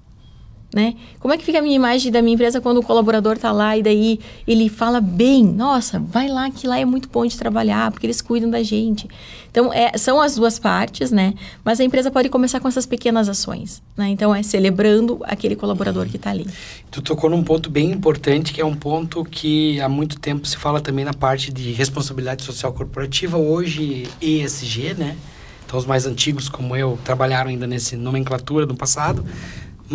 Né? Como é que fica a minha imagem da minha empresa quando o colaborador está lá e daí ele fala bem, nossa, vai lá que lá é muito bom de trabalhar, porque eles cuidam da gente. Então, são as duas partes, né? Mas a empresa pode começar com essas pequenas ações, né? Então, celebrando aquele colaborador que está ali. Tu tocou num ponto bem importante, que é um ponto que há muito tempo se fala também na parte de responsabilidade social corporativa, hoje ESG, né? Então, os mais antigos, como eu, trabalharam ainda nessa nomenclatura no passado.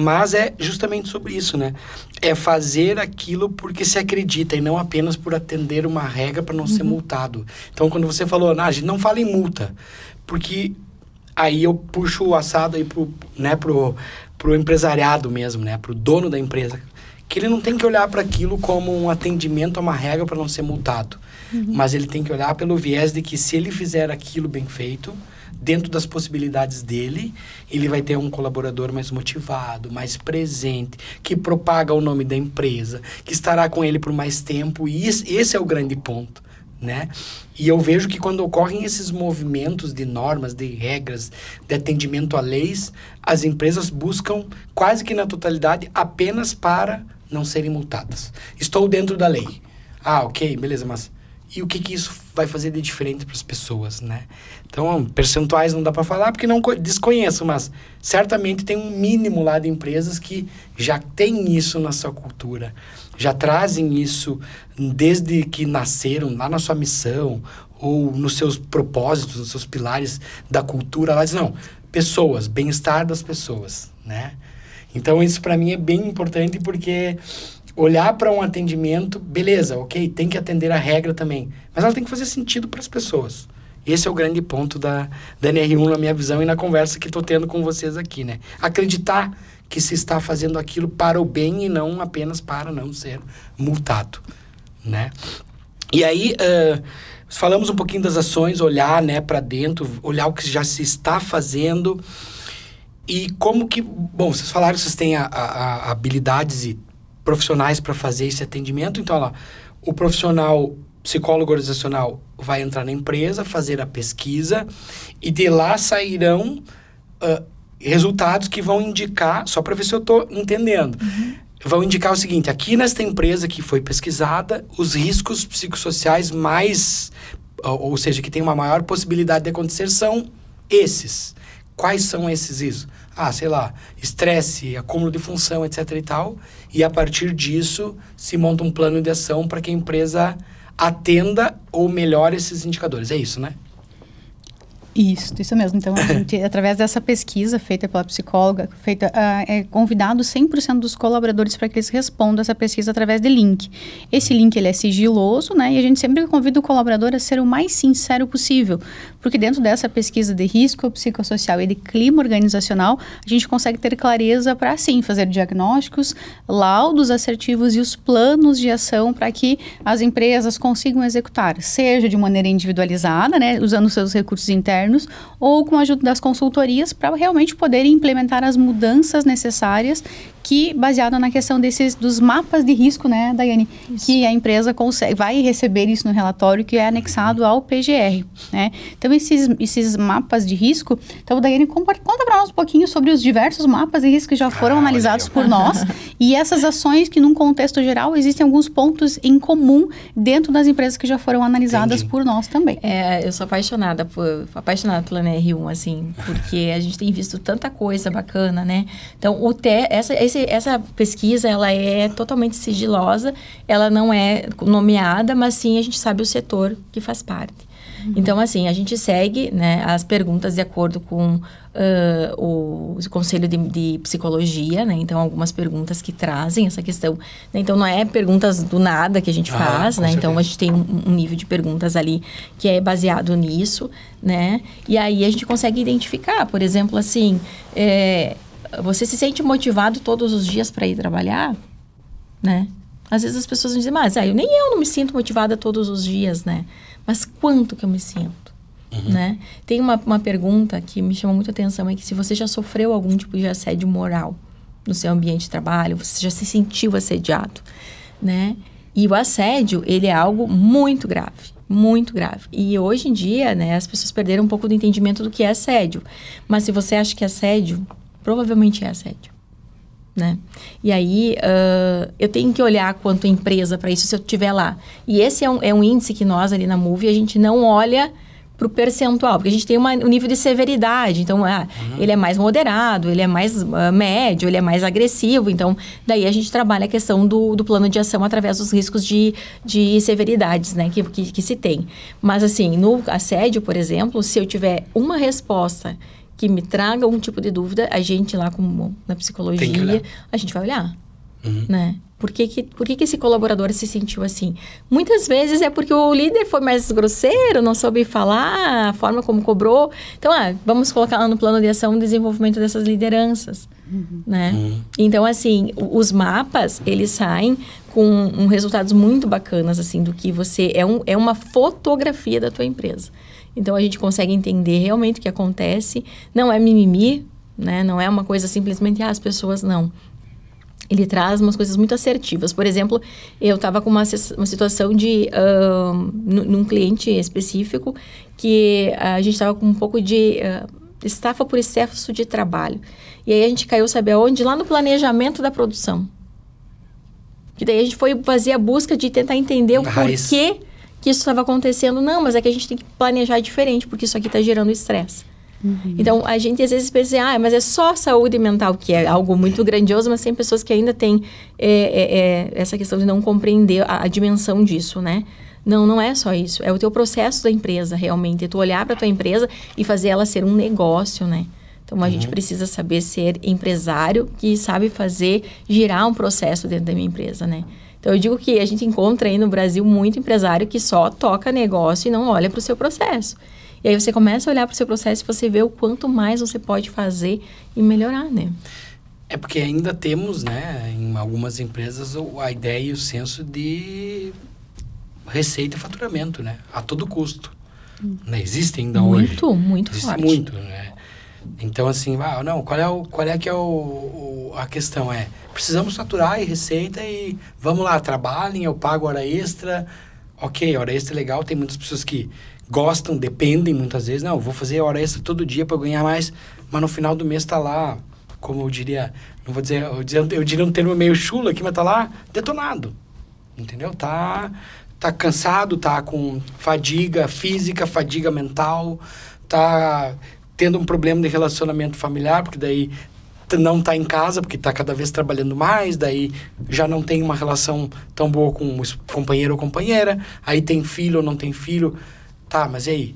Mas é justamente sobre isso, né? É fazer aquilo porque se acredita e não apenas por atender uma regra para não ser multado. Então, quando você falou, a gente não fala em multa, porque aí eu puxo o assado aí pro empresariado mesmo, né? Pro dono da empresa, que ele não tem que olhar para aquilo como um atendimento a uma regra para não ser multado. Mas ele tem que olhar pelo viés de que se ele fizer aquilo bem feito, dentro das possibilidades dele, ele vai ter um colaborador mais motivado, mais presente, que propaga o nome da empresa, que estará com ele por mais tempo, e esse é o grande ponto, né? E eu vejo que quando ocorrem esses movimentos de normas, de regras, de atendimento a leis, as empresas buscam quase que na totalidade apenas para não serem multadas. Estou dentro da lei. Ah, ok, beleza, mas e o que isso vai fazer de diferente para as pessoas, né? Então, percentuais não dá para falar porque não desconheço, mas certamente tem um mínimo lá de empresas que já tem isso na sua cultura, já trazem isso desde que nasceram lá na sua missão ou nos seus propósitos, nos seus pilares da cultura. Lá dizem, não, pessoas, bem-estar das pessoas, né? Então, isso para mim é bem importante porque olhar para um atendimento, beleza, ok, tem que atender a regra também, mas ela tem que fazer sentido para as pessoas. Esse é o grande ponto da NR1 na minha visão e na conversa que estou tendo com vocês aqui, né? Acreditar que se está fazendo aquilo para o bem e não apenas para não ser multado, né? E aí, falamos um pouquinho das ações, olhar, né, para dentro, olhar o que já se está fazendo e como que... Bom, vocês falaram que vocês têm habilidades e profissionais para fazer esse atendimento. Então, lá, o profissional psicólogo organizacional vai entrar na empresa, fazer a pesquisa e de lá sairão resultados que vão indicar, só para ver se eu estou entendendo, vão indicar o seguinte, aqui nesta empresa que foi pesquisada, os riscos psicossociais mais, ou seja, que tem uma maior possibilidade de acontecer são esses. Quais são esses riscos? Sei lá, estresse, acúmulo de função, etc e tal. E a partir disso, se monta um plano de ação para que a empresa atenda ou melhore esses indicadores. É isso, né? Isso mesmo. Então, a gente, através dessa pesquisa feita pela psicóloga, é convidado 100% dos colaboradores para que eles respondam essa pesquisa através de link. Esse link, ele é sigiloso, né? E a gente sempre convida o colaborador a ser o mais sincero possível, porque dentro dessa pesquisa de risco psicossocial e de clima organizacional, a gente consegue ter clareza para, sim, fazer diagnósticos, laudos assertivos e os planos de ação para que as empresas consigam executar, seja de maneira individualizada, né? Usando seus recursos internos, ou com a ajuda das consultorias para realmente poderem implementar as mudanças necessárias que, baseado na questão dos mapas de risco, né, Daiane, que a empresa vai receber isso no relatório que é anexado ao PGR, né? Então, esses mapas de risco, então, Daiane, conta para nós um pouquinho sobre os diversos mapas de risco que já foram analisados por nós e essas ações que, num contexto geral, existem alguns pontos em comum dentro das empresas que já foram analisadas por nós também. Eu sou apaixonada pela NR1, assim, porque a gente tem visto tanta coisa bacana, né? Então, essa pesquisa, ela é totalmente sigilosa, ela não é nomeada, mas sim a gente sabe o setor que faz parte. Então, assim, a gente segue, né, as perguntas de acordo com o Conselho de Psicologia, né? Então, algumas perguntas que trazem essa questão. Né? Então, não é perguntas do nada que a gente faz, né? Então, a gente tem um nível de perguntas ali que é baseado nisso, né? E aí, a gente consegue identificar, por exemplo, assim... você se sente motivado todos os dias para ir trabalhar, né? Às vezes as pessoas dizem, mas eu não me sinto motivada todos os dias, né? Mas quanto que eu me sinto, né? Tem uma pergunta que me chama muita atenção, é que se você já sofreu algum tipo de assédio moral no seu ambiente de trabalho, você já se sentiu assediado, né? E o assédio, ele é algo muito grave. Muito grave. E hoje em dia, né, as pessoas perderam um pouco do entendimento do que é assédio. Mas se você acha que é assédio, provavelmente é assédio, né? E aí, eu tenho que olhar quanto empresa para isso se eu estiver lá. E esse é um índice que nós ali na Move, a gente não olha para o percentual, porque a gente tem um nível de severidade. Então, ele é mais moderado, ele é mais médio, ele é mais agressivo. Então, daí a gente trabalha a questão do plano de ação através dos riscos de severidades, né, que se tem. Mas, assim, no assédio, por exemplo, se eu tiver uma resposta que me traga algum tipo de dúvida, a gente lá como na psicologia, a gente vai olhar, né? Por que esse colaborador se sentiu assim? Muitas vezes é porque o líder foi mais grosseiro, não soube falar, a forma como cobrou. Então, vamos colocar lá no plano de ação o desenvolvimento dessas lideranças, né? Então, assim, os mapas, eles saem com resultados muito bacanas, assim, do que você... É uma fotografia da tua empresa. Então, a gente consegue entender realmente o que acontece. Não é mimimi, né? Não é uma coisa simplesmente, as pessoas não. Ele traz umas coisas muito assertivas. Por exemplo, eu estava com uma situação de... num cliente específico, que a gente estava com um pouco de estafa por excesso de trabalho. E aí a gente caiu, sabe aonde? Lá no planejamento da produção. Que daí a gente foi fazer a busca de tentar entender o porquê que isso estava acontecendo. Não, mas é que a gente tem que planejar diferente, porque isso aqui está gerando estresse. Então, a gente às vezes pensa, mas é só saúde mental, que é algo muito grandioso, mas tem pessoas que ainda têm essa questão de não compreender a dimensão disso, né? Não é só isso. É o teu processo da empresa, realmente. É tu olhar para a tua empresa e fazer ela ser um negócio, né? Então, a gente precisa saber ser empresário que sabe fazer girar um processo dentro da minha empresa, né? Então, eu digo que a gente encontra aí no Brasil muito empresário que só toca negócio e não olha para o seu processo. E aí você começa a olhar para o seu processo e você vê o quanto mais você pode fazer e melhorar, né? É porque ainda temos, né, em algumas empresas, a ideia e o senso de receita e faturamento, né? A todo custo. Né? Existe ainda hoje. Muito Existe forte. muito, né? Então, assim, não, qual é que é a questão? Precisamos faturar e receita e vamos lá, trabalhem, eu pago hora extra. Ok, hora extra é legal, tem muitas pessoas que gostam, dependem muitas vezes. Não, eu vou fazer hora extra todo dia para ganhar mais, mas no final do mês tá lá, como eu diria, não vou dizer, eu diria um termo meio chulo aqui, mas tá lá detonado, entendeu? Tá cansado, tá com fadiga física, fadiga mental, tá tendo um problema de relacionamento familiar, porque daí não tá em casa, porque tá cada vez trabalhando mais, daí já não tem uma relação tão boa com o companheiro ou companheira, aí tem filho ou não tem filho. Tá, mas e aí?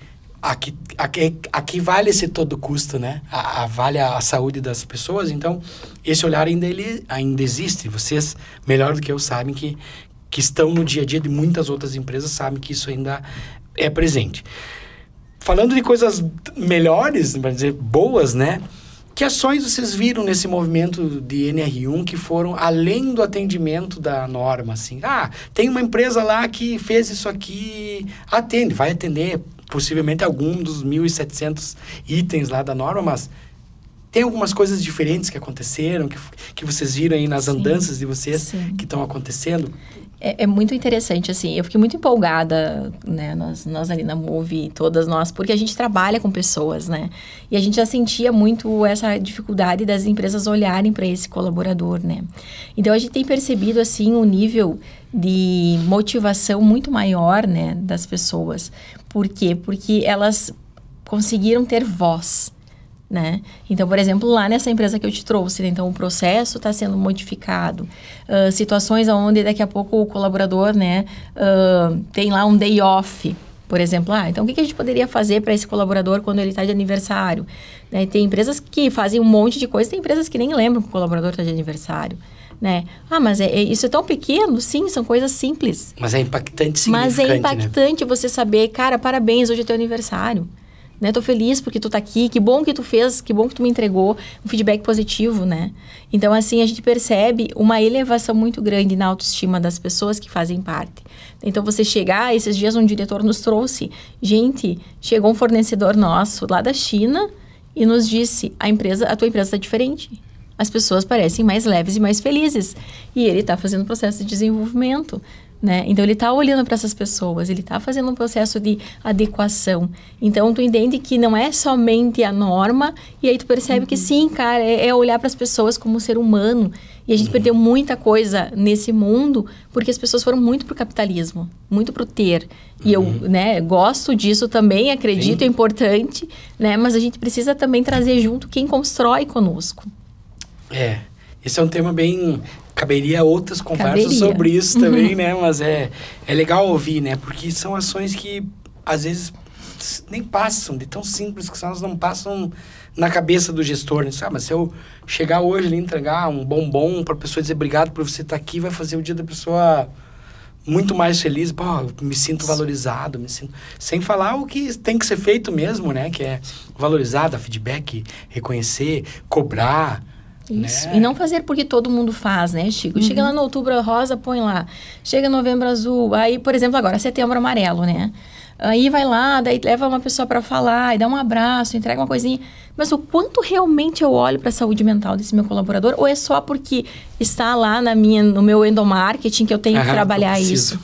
Aqui vale esse todo custo, né? Vale a saúde das pessoas. Então, esse olhar ainda existe. Vocês, melhor do que eu, sabem que estão no dia a dia de muitas outras empresas, sabem que isso ainda é presente. Falando de coisas melhores, para dizer boas, né? Que ações vocês viram nesse movimento de NR1 que foram além do atendimento da norma, assim? Tem uma empresa lá que fez isso aqui, vai atender possivelmente algum dos 1.700 itens lá da norma, mas tem algumas coisas diferentes que aconteceram, que vocês viram aí nas andanças de vocês que estão acontecendo? É muito interessante, assim, eu fiquei muito empolgada, né, nós ali na Move, todas nós, porque a gente trabalha com pessoas, né, e a gente já sentia muito essa dificuldade das empresas olharem para esse colaborador, né, então a gente tem percebido, assim, um nível de motivação muito maior, né, das pessoas. Por quê? Porque elas conseguiram ter voz, né? Então, por exemplo, lá nessa empresa que eu te trouxe, né? Então o processo está sendo modificado. Situações onde daqui a pouco o colaborador, né, tem lá um day off, por exemplo. Então o que a gente poderia fazer para esse colaborador quando ele está de aniversário? Né? Tem empresas que fazem um monte de coisa, tem empresas que nem lembram que o colaborador está de aniversário. Né? Mas isso é tão pequeno? Sim, são coisas simples. Mas é impactante, significante, Mas é impactante, né? Você saber, cara, parabéns, hoje é teu aniversário. Né? Tô feliz porque tu tá aqui, que bom que tu fez, que bom que tu me entregou um feedback positivo, né? Então, assim, a gente percebe uma elevação muito grande na autoestima das pessoas que fazem parte. Então, você chegar, esses dias um diretor nos trouxe, gente, chegou um fornecedor nosso lá da China e nos disse, a tua empresa tá diferente. As pessoas parecem mais leves e mais felizes. E ele está fazendo um processo de desenvolvimento, né? Então, ele está olhando para essas pessoas, ele está fazendo um processo de adequação. Então, tu entende que não é somente a norma, e aí tu percebe que sim, cara, é olhar para as pessoas como um ser humano. E a gente perdeu muita coisa nesse mundo, porque as pessoas foram muito pro capitalismo, muito pro ter. E eu, né, gosto disso também, acredito, é importante, né? Mas a gente precisa também trazer junto quem constrói conosco. Esse é um tema bem... Caberia outras conversas sobre isso também, né? Mas é legal ouvir, né? Porque são ações que, às vezes, nem passam, de tão simples que são, elas não passam na cabeça do gestor, né? Mas se eu chegar hoje ali e entregar um bombom para a pessoa dizer obrigado por você estar aqui, vai fazer o dia da pessoa muito mais feliz. Pô, me sinto valorizado, sem falar o que tem que ser feito mesmo, né? Que é valorizar, dar feedback, reconhecer, cobrar. Isso. Né? E não fazer porque todo mundo faz, né, Chico? Chega lá no Outubro Rosa, põe lá. Chega Novembro Azul. Aí, por exemplo, agora Setembro Amarelo, né? Aí vai lá, daí leva uma pessoa para falar, e dá um abraço, entrega uma coisinha. Mas o quanto realmente eu olho para a saúde mental desse meu colaborador? Ou é só porque está lá no meu endomarketing que eu tenho que trabalhar isso?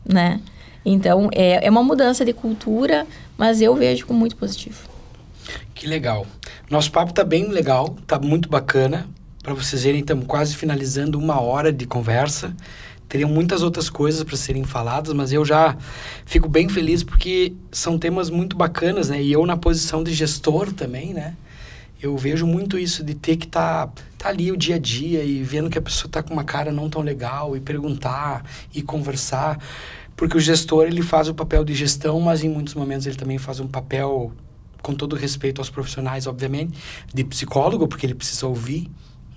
Né? Então, é uma mudança de cultura, mas eu vejo como muito positivo. Que legal. Nosso papo tá bem legal, tá muito bacana. Para vocês verem, estamos quase finalizando 1 hora de conversa. Teriam muitas outras coisas para serem faladas, mas eu já fico bem feliz porque são temas muito bacanas, né? E eu na posição de gestor também, né? Eu vejo muito isso de ter que tá ali o dia a dia e vendo que a pessoa tá com uma cara não tão legal e perguntar e conversar. Porque o gestor, ele faz o papel de gestão, mas em muitos momentos ele também faz um papel, com todo respeito aos profissionais, obviamente, de psicólogo, porque ele precisa ouvir,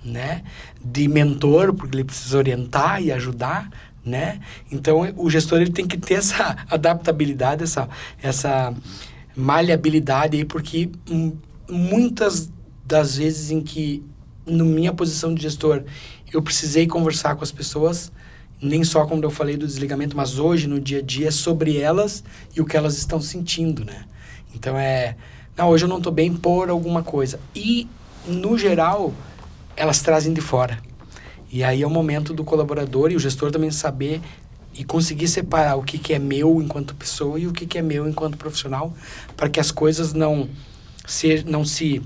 né? De mentor, porque ele precisa orientar e ajudar, né? Então, o gestor, ele tem que ter essa adaptabilidade, essa maleabilidade aí, porque muitas das vezes em que, na minha posição de gestor, eu precisei conversar com as pessoas, nem só quando eu falei do desligamento, mas hoje, no dia a dia, sobre elas e o que elas estão sentindo, né? Então, hoje eu não estou bem por alguma coisa. E, no geral, elas trazem de fora. E aí é o momento do colaborador e o gestor também saber e conseguir separar o que é meu enquanto pessoa e o que é meu enquanto profissional, para que as coisas não se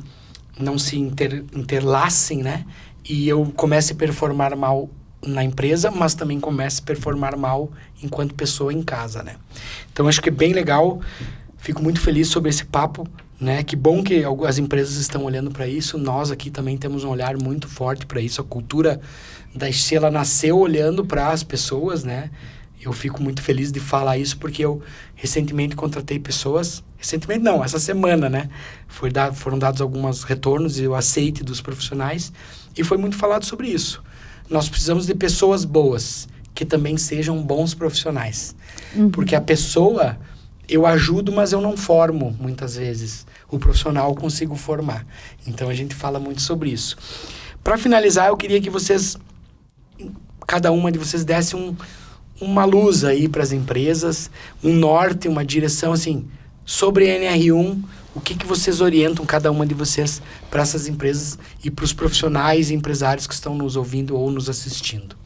interlacem, né? E eu comece a performar mal na empresa, mas também comece a performar mal enquanto pessoa em casa, né? Então, acho que é bem legal. Fico muito feliz sobre esse papo, né? Que bom que as empresas estão olhando para isso. Nós aqui também temos um olhar muito forte para isso. A cultura da Estela nasceu olhando para as pessoas, né? Eu fico muito feliz de falar isso porque eu recentemente contratei pessoas. Recentemente não, essa semana, né? Foram dados alguns retornos e o aceite dos profissionais e foi muito falado sobre isso. Nós precisamos de pessoas boas que também sejam bons profissionais. Porque a pessoa... eu ajudo, mas eu não formo, muitas vezes. O profissional eu consigo formar. Então, a gente fala muito sobre isso. Para finalizar, eu queria que vocês, cada uma de vocês, desse uma luz aí para as empresas, um norte, uma direção, assim, sobre a NR1, o que vocês orientam, cada uma de vocês, para essas empresas e para os profissionais e empresários que estão nos ouvindo ou nos assistindo.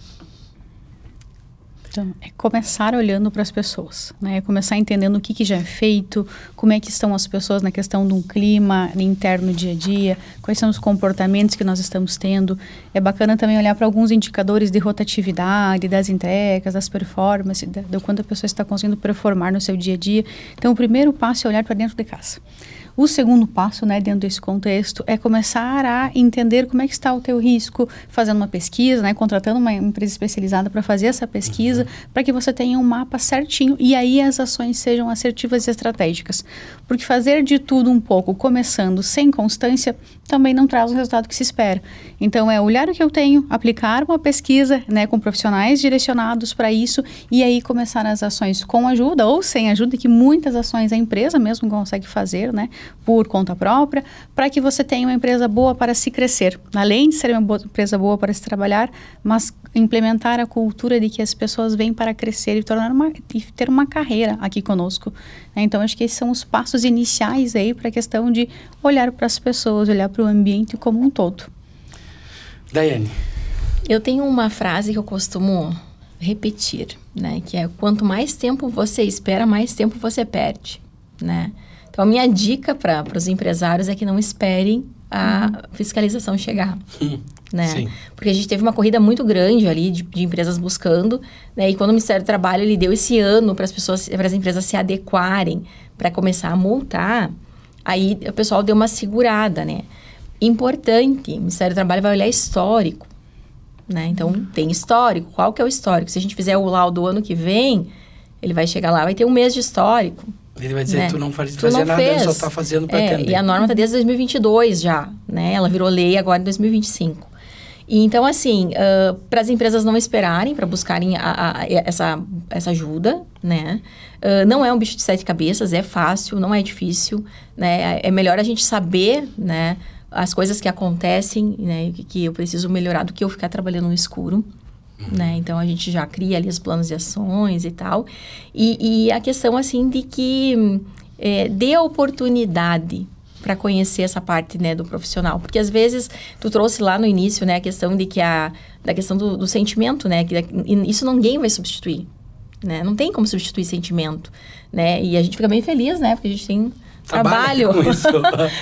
Então, é começar olhando para as pessoas, né? É começar entendendo o que já é feito, como é que estão as pessoas na questão de um clima interno dia a dia, quais são os comportamentos que nós estamos tendo. É bacana também olhar para alguns indicadores de rotatividade, das entregas, das performances, do quanto a pessoa está conseguindo performar no seu dia a dia. Então, o primeiro passo é olhar para dentro de casa. O segundo passo, né, dentro desse contexto, é começar a entender como é que está o teu risco, fazendo uma pesquisa, né, contratando uma empresa especializada para fazer essa pesquisa, para que você tenha um mapa certinho e aí as ações sejam assertivas e estratégicas. Porque fazer de tudo um pouco, começando sem constância, também não traz o resultado que se espera. Então, é olhar o que eu tenho, aplicar uma pesquisa, né, com profissionais direcionados para isso e aí começar as ações com ajuda ou sem ajuda, que muitas ações a empresa mesmo consegue fazer, né, por conta própria, para que você tenha uma empresa boa para se crescer. Além de ser uma empresa boa para se trabalhar, mas implementar a cultura de que as pessoas vêm para crescer e ter uma carreira aqui conosco. Então, acho que esses são os passos iniciais aí para a questão de olhar para as pessoas, olhar para o ambiente como um todo. Daiane. Eu tenho uma frase que eu costumo repetir, né? Que é, quanto mais tempo você espera, mais tempo você perde, né? Então, a minha dica para os empresários é que não esperem a fiscalização chegar, né? Sim. Porque a gente teve uma corrida muito grande ali de empresas buscando, né? E quando o Ministério do Trabalho, ele deu esse ano para as empresas se adequarem para começar a multar, aí o pessoal deu uma segurada, né? Importante, o Ministério do Trabalho vai olhar histórico, né? Então, tem histórico. Qual que é o histórico? Se a gente fizer o laudo do ano que vem, ele vai chegar lá, vai ter um mês de histórico. Ele vai dizer, né? tu não fazia nada, ele só está fazendo para atender. E a norma está desde 2022 já, né? Ela virou lei agora em 2025. E então, assim, para as empresas não esperarem, para buscarem essa ajuda, né? Não é um bicho de 7 cabeças, é fácil, não é difícil, né? É melhor a gente saber, né, as coisas que acontecem, né, que eu preciso melhorar do que eu ficar trabalhando no escuro, né? Então, a gente já cria ali os planos de ações e tal. E a questão, assim, de que dê a oportunidade para conhecer essa parte, né, do profissional. Porque, às vezes, tu trouxe lá no início, né, a questão de que da questão do sentimento, né, que isso ninguém vai substituir, né? Não tem como substituir sentimento, né? E a gente fica bem feliz, né, porque a gente tem trabalho, com isso.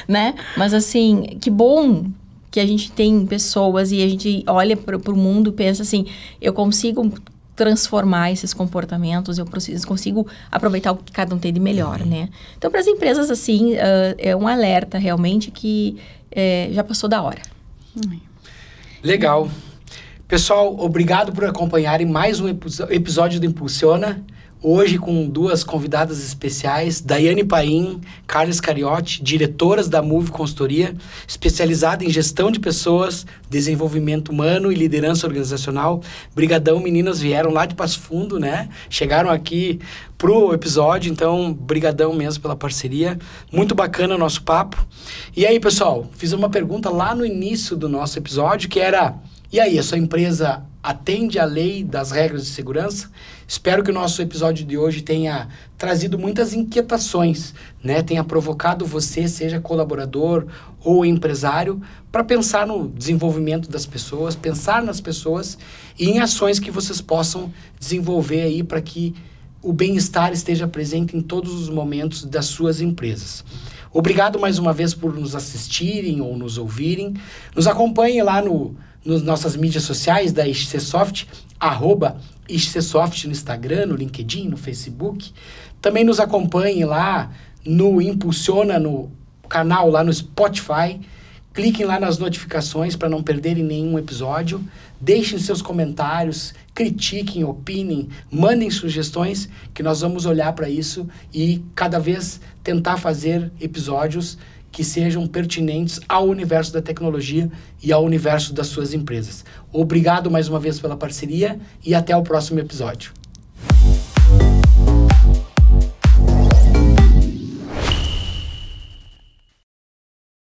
né? Mas, assim, que bom que a gente tem pessoas e a gente olha para o mundo e pensa assim, eu consigo transformar esses comportamentos, eu consigo aproveitar o que cada um tem de melhor, né? Então, para as empresas, assim, é um alerta realmente que já passou da hora. Legal. Pessoal, obrigado por acompanharem mais um episódio do Impulsiona. Hoje com 2 convidadas especiais, Daiane Paim, Carles Cariotti, diretoras da Move Consultoria, especializada em gestão de pessoas, desenvolvimento humano e liderança organizacional. Brigadão, meninas, vieram lá de Passo Fundo, né? Chegaram aqui pro episódio, então, brigadão mesmo pela parceria. Muito bacana o nosso papo. E aí, pessoal, fiz uma pergunta lá no início do nosso episódio, que era... E aí, a sua empresa atende à lei das regras de segurança? Espero que o nosso episódio de hoje tenha trazido muitas inquietações, né? Tenha provocado você, seja colaborador ou empresário, para pensar no desenvolvimento das pessoas, pensar nas pessoas e em ações que vocês possam desenvolver aí para que o bem-estar esteja presente em todos os momentos das suas empresas. Obrigado mais uma vez por nos assistirem ou nos ouvirem. Nos acompanhem lá nas nossas mídias sociais da IXCSoft, @IXCSoft no Instagram, no LinkedIn, no Facebook. Também nos acompanhem lá no Impulsiona, no canal lá no Spotify. Cliquem lá nas notificações para não perderem nenhum episódio. Deixem seus comentários, critiquem, opinem, mandem sugestões, que nós vamos olhar para isso e cada vez tentar fazer episódios que sejam pertinentes ao universo da tecnologia e ao universo das suas empresas. Obrigado mais uma vez pela parceria e até o próximo episódio.